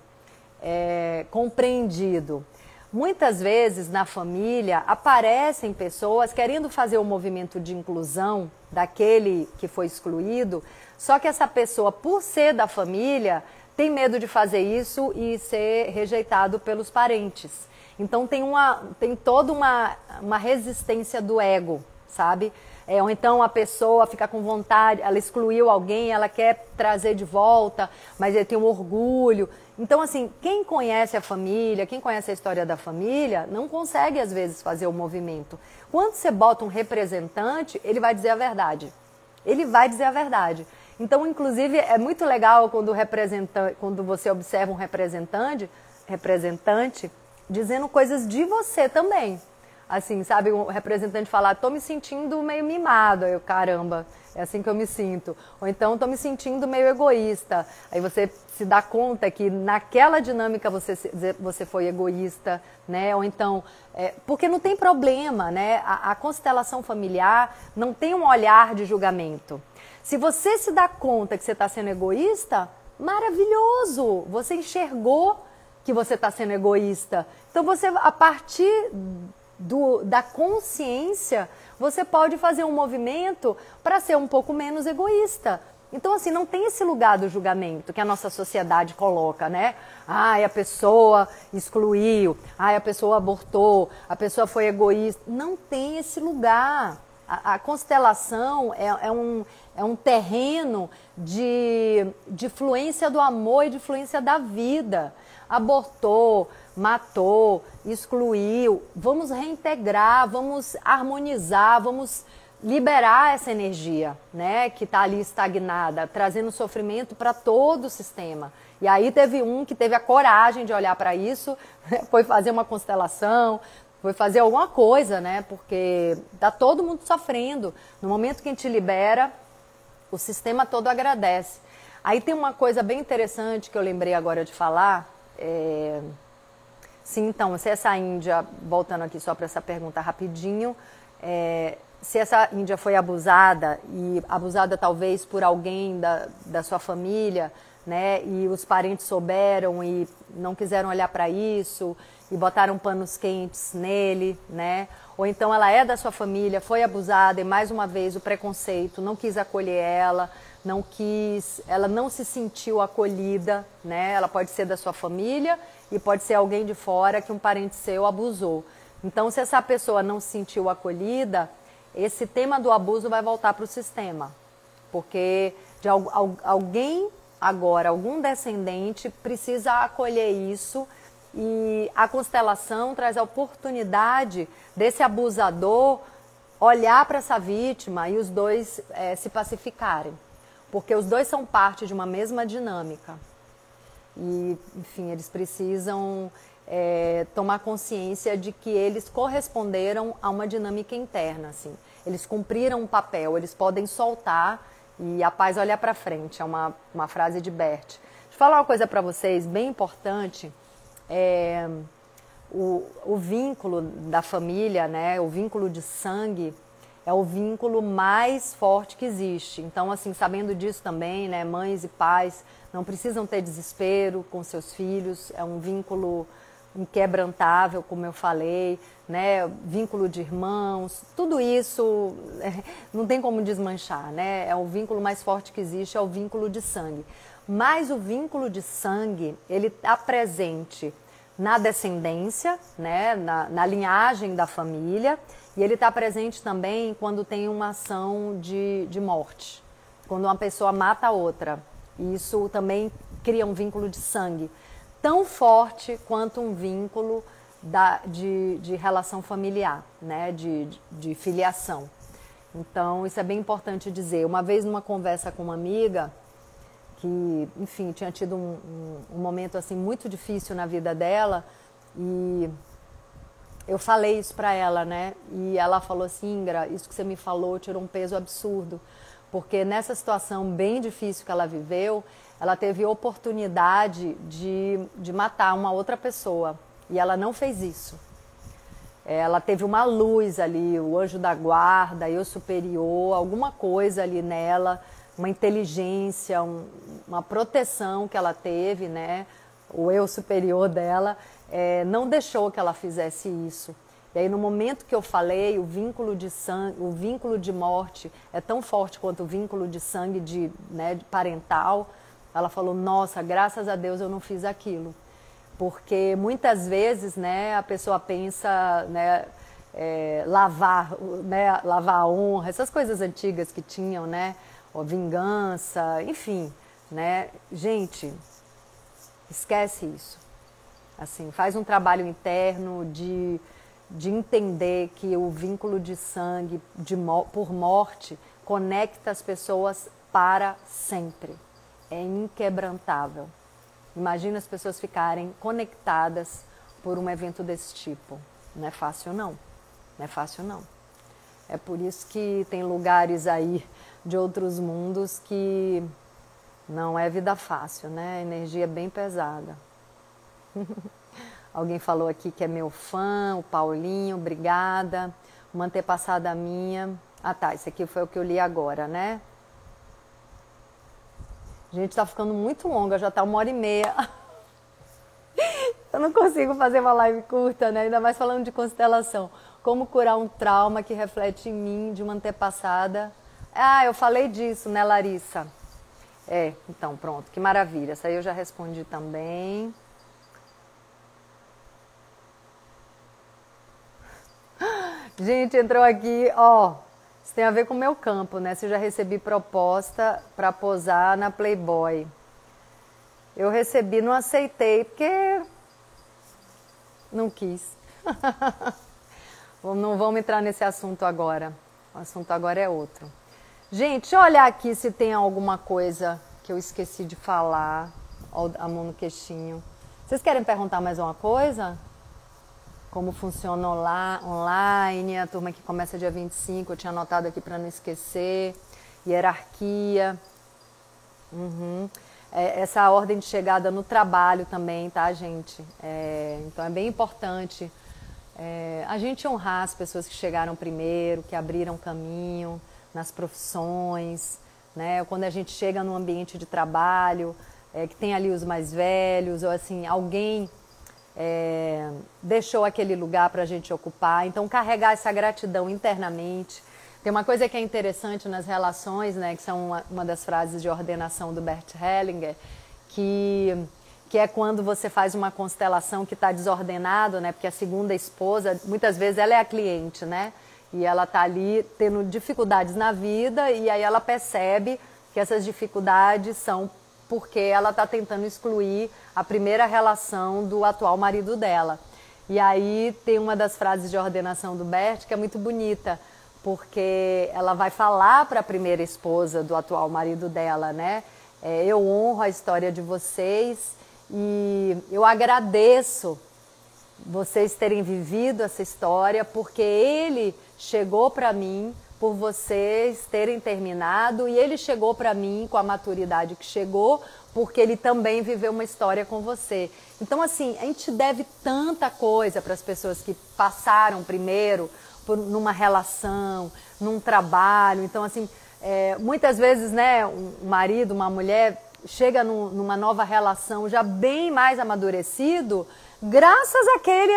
S1: compreendido? Muitas vezes na família aparecem pessoas querendo fazer o movimento de inclusão daquele que foi excluído, só que essa pessoa, por ser da família, tem medo de fazer isso e ser rejeitado pelos parentes. Então tem toda uma resistência do ego, sabe? Ou então a pessoa fica com vontade, ela excluiu alguém, ela quer trazer de volta, mas ele tem um orgulho. Então, assim, quem conhece a família, quem conhece a história da família, não consegue, às vezes, fazer o movimento. Quando você bota um representante, ele vai dizer a verdade. Ele vai dizer a verdade. Então, inclusive, é muito legal quando você observa um representante dizendo coisas de você também. Assim, sabe, o representante falar, tô me sentindo meio mimado. Aí eu, caramba, é assim que eu me sinto. Ou então, tô me sentindo meio egoísta. Aí você se dá conta que naquela dinâmica você foi egoísta, né? Ou então, porque não tem problema, né? A constelação familiar não tem um olhar de julgamento. Se você se dá conta que você está sendo egoísta, maravilhoso! Você enxergou que você está sendo egoísta. Então, você, a partir da consciência, você pode fazer um movimento para ser um pouco menos egoísta. Então, assim, não tem esse lugar do julgamento que a nossa sociedade coloca, né? Ai, a pessoa excluiu, ai, a pessoa abortou, a pessoa foi egoísta. Não tem esse lugar. A constelação é um terreno de fluência do amor e de fluência da vida. Abortou, matou, excluiu. Vamos reintegrar, vamos harmonizar, vamos liberar essa energia, né, que está ali estagnada, trazendo sofrimento para todo o sistema. E aí teve um que teve a coragem de olhar para isso, foi fazer uma constelação, foi fazer alguma coisa, né, porque está todo mundo sofrendo. No momento que a gente libera, o sistema todo agradece. Aí tem uma coisa bem interessante que eu lembrei agora de falar. Sim, então, se essa Índia, voltando aqui só para essa pergunta rapidinho, se essa Índia foi abusada, e abusada talvez por alguém da sua família, né? E os parentes souberam e não quiseram olhar para isso e botaram panos quentes nele, né? Ou então ela é da sua família, foi abusada e mais uma vez o preconceito não quis acolher ela, ela não se sentiu acolhida, né? Ela pode ser da sua família e pode ser alguém de fora que um parente seu abusou. Então, se essa pessoa não se sentiu acolhida, esse tema do abuso vai voltar para o sistema, porque de alguém agora, algum descendente precisa acolher isso. E a constelação traz a oportunidade desse abusador olhar para essa vítima e os dois se pacificarem. Porque os dois são parte de uma mesma dinâmica. E, enfim, eles precisam tomar consciência de que eles corresponderam a uma dinâmica interna. Assim. Eles cumpriram um papel, eles podem soltar e a paz olhar para frente. É uma frase de Bert. Deixa eu falar uma coisa para vocês bem importante. O vínculo da família, né, o vínculo de sangue, é o vínculo mais forte que existe. Então, assim, sabendo disso também, né, mães e pais não precisam ter desespero com seus filhos, é um vínculo inquebrantável, como eu falei, né, vínculo de irmãos, tudo isso não tem como desmanchar, né, é o vínculo mais forte que existe, é o vínculo de sangue. Mas o vínculo de sangue, ele está presente na descendência, né, na linhagem da família, e ele está presente também quando tem uma ação de morte, quando uma pessoa mata a outra. Isso também cria um vínculo de sangue, tão forte quanto um vínculo de relação familiar, né, de filiação. Então, isso é bem importante dizer. Uma vez numa conversa com uma amiga, que, enfim, tinha tido um momento assim muito difícil na vida dela e eu falei isso para ela, né? E ela falou assim, Ingra, isso que você me falou tirou um peso absurdo, porque nessa situação bem difícil que ela viveu, ela teve oportunidade de matar uma outra pessoa e ela não fez isso. Ela teve uma luz ali, o anjo da guarda, eu superior, alguma coisa ali nela, uma inteligência, uma proteção que ela teve, né? O eu superior dela não deixou que ela fizesse isso. E aí no momento que eu falei, o vínculo de sangue, o vínculo de morte é tão forte quanto o vínculo de sangue né, de parental. Ela falou, nossa, graças a Deus eu não fiz aquilo. Porque muitas vezes, né, a pessoa pensa, né, lavar a honra, essas coisas antigas que tinham, né? Ou vingança, enfim, né? Gente, esquece isso. Assim, faz um trabalho interno de entender que o vínculo de sangue por morte conecta as pessoas para sempre. É inquebrantável. Imagina as pessoas ficarem conectadas por um evento desse tipo. Não é fácil, não. Não é fácil, não. É por isso que tem lugares aí de outros mundos que não é vida fácil, né? A energia é bem pesada. Alguém falou aqui que é meu fã, o Paulinho, obrigada. Uma antepassada minha. Ah tá, esse aqui foi o que eu li agora, né? Gente, tá ficando muito longa, já tá 1h30. Eu não consigo fazer uma live curta, né? Ainda mais falando de constelação. Como curar um trauma que reflete em mim de uma antepassada. Ah, eu falei disso, né, Larissa? Então, pronto, que maravilha. Essa aí eu já respondi também. Gente, entrou aqui, ó. Isso tem a ver com o meu campo, né? Se eu já recebi proposta para posar na Playboy. Eu recebi, não aceitei, porque não quis. Não vamos entrar nesse assunto agora. O assunto agora é outro. Gente, deixa eu olhar aqui se tem alguma coisa que eu esqueci de falar. Ó, a mão no queixinho. Vocês querem perguntar mais uma coisa? Como funciona online, a turma que começa dia 25, eu tinha anotado aqui para não esquecer. Hierarquia. Essa ordem de chegada no trabalho também, tá, gente? Então é bem importante a gente honrar as pessoas que chegaram primeiro, que abriram caminho nas profissões, né? Quando a gente chega num ambiente de trabalho, que tem ali os mais velhos, ou assim, alguém deixou aquele lugar para a gente ocupar. Então, carregar essa gratidão internamente. Tem uma coisa que é interessante nas relações, né, que são uma das frases de ordenação do Bert Hellinger, que é quando você faz uma constelação que está desordenado, né, porque a segunda esposa, muitas vezes ela é a cliente, né, e ela está ali tendo dificuldades na vida e aí ela percebe que essas dificuldades são porque ela está tentando excluir a primeira relação do atual marido dela. E aí tem uma das frases de ordenação do Bert que é muito bonita, porque ela vai falar para a primeira esposa do atual marido dela, né? Eu honro a história de vocês e eu agradeço vocês terem vivido essa história, porque ele chegou para mim por vocês terem terminado e ele chegou para mim com a maturidade que chegou, porque ele também viveu uma história com você. Então, assim, a gente deve tanta coisa para as pessoas que passaram primeiro numa relação, num trabalho. Então, assim, muitas vezes, né, um marido, uma mulher chega numa nova relação já bem mais amadurecido, graças àquele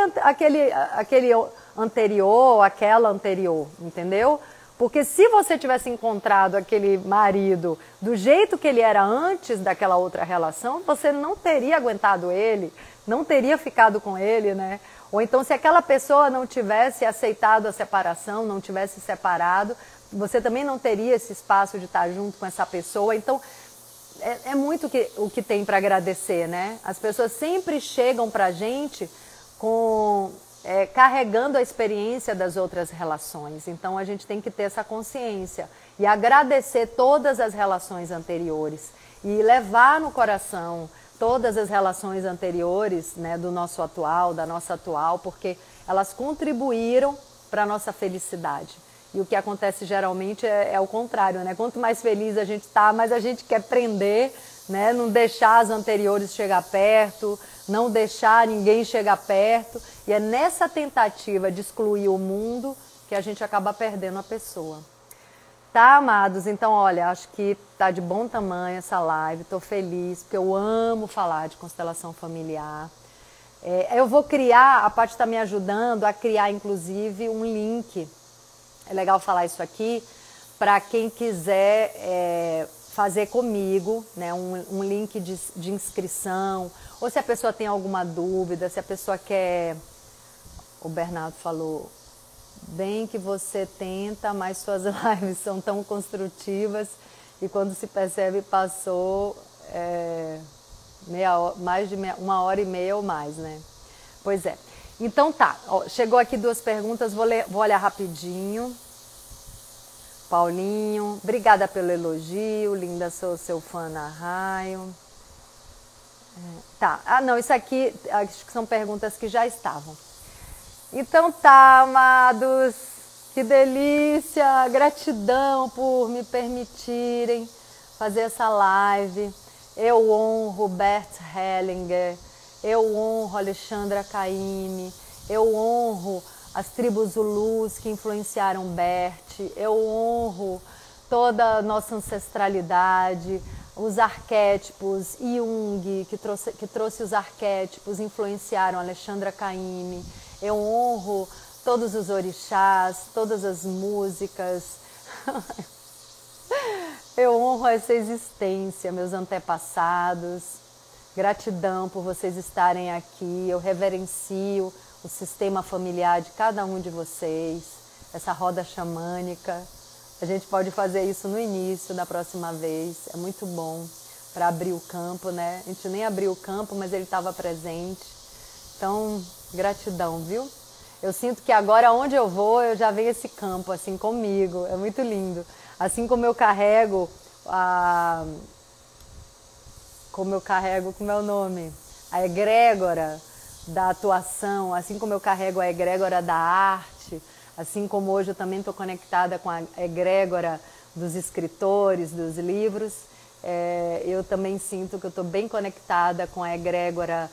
S1: anterior, aquela anterior, entendeu? Porque se você tivesse encontrado aquele marido do jeito que ele era antes daquela outra relação, você não teria aguentado ele, não teria ficado com ele, né? Ou então se aquela pessoa não tivesse aceitado a separação, não tivesse separado, você também não teria esse espaço de estar junto com essa pessoa. Então, é muito o que tem para agradecer, né? As pessoas sempre chegam para a gente carregando a experiência das outras relações. Então, a gente tem que ter essa consciência e agradecer todas as relações anteriores e levar no coração todas as relações anteriores, né, do nosso atual, da nossa atual, porque elas contribuíram para a nossa felicidade. E o que acontece geralmente é o contrário, né? Quanto mais feliz a gente está, mais a gente quer prender, né? Não deixar as anteriores chegar perto, não deixar ninguém chegar perto. E é nessa tentativa de excluir o mundo que a gente acaba perdendo a pessoa. Tá, amados? Então, olha, acho que tá de bom tamanho essa live. Estou feliz, porque eu amo falar de constelação familiar. Eu vou criar, a Paty está me ajudando a criar, inclusive, um link. É legal falar isso aqui, para quem quiser fazer comigo, né, um link de inscrição, ou se a pessoa tem alguma dúvida, se a pessoa quer... O Bernardo falou, bem que você tenta, mas suas lives são tão construtivas e quando se percebe passou mais de uma hora e meia ou mais, né? Pois é. Então tá, ó, chegou aqui 2 perguntas, vou olhar rapidinho. Paulinho, obrigada pelo elogio, linda, sou seu fã na raio. Tá, não, isso aqui acho que são perguntas que já estavam. Então tá, amados, que delícia, gratidão por me permitirem fazer essa live. Eu honro Bert Hellinger, eu honro Alexandra Caymmi, eu honro as tribos Zulus que influenciaram Bert, eu honro toda a nossa ancestralidade, os arquétipos, Jung, que trouxe os arquétipos, influenciaram Alexandra Caymmi, eu honro todos os orixás, todas as músicas, eu honro essa existência, meus antepassados, gratidão por vocês estarem aqui, eu reverencio o sistema familiar de cada um de vocês, essa roda xamânica. A gente pode fazer isso no início, da próxima vez, é muito bom para abrir o campo, né? A gente nem abriu o campo, mas ele estava presente. Então, gratidão, viu? Eu sinto que agora, onde eu vou, eu já venho esse campo, assim, comigo. É muito lindo. Assim como eu carrego como é o nome? A egrégora da atuação, assim como eu carrego a egrégora da arte, assim como hoje eu também estou conectada com a egrégora dos escritores, dos livros, eu também sinto que eu estou bem conectada com a egrégora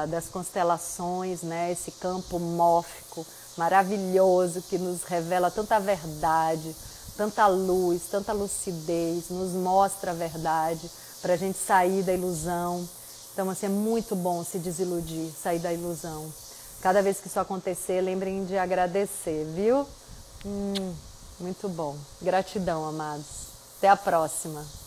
S1: das constelações, né? Esse campo mórfico maravilhoso que nos revela tanta verdade, tanta luz, tanta lucidez, nos mostra a verdade, para a gente sair da ilusão. Então, assim, é muito bom se desiludir, sair da ilusão. Cada vez que isso acontecer, lembrem de agradecer, viu? Muito bom. Gratidão, amados. Até a próxima.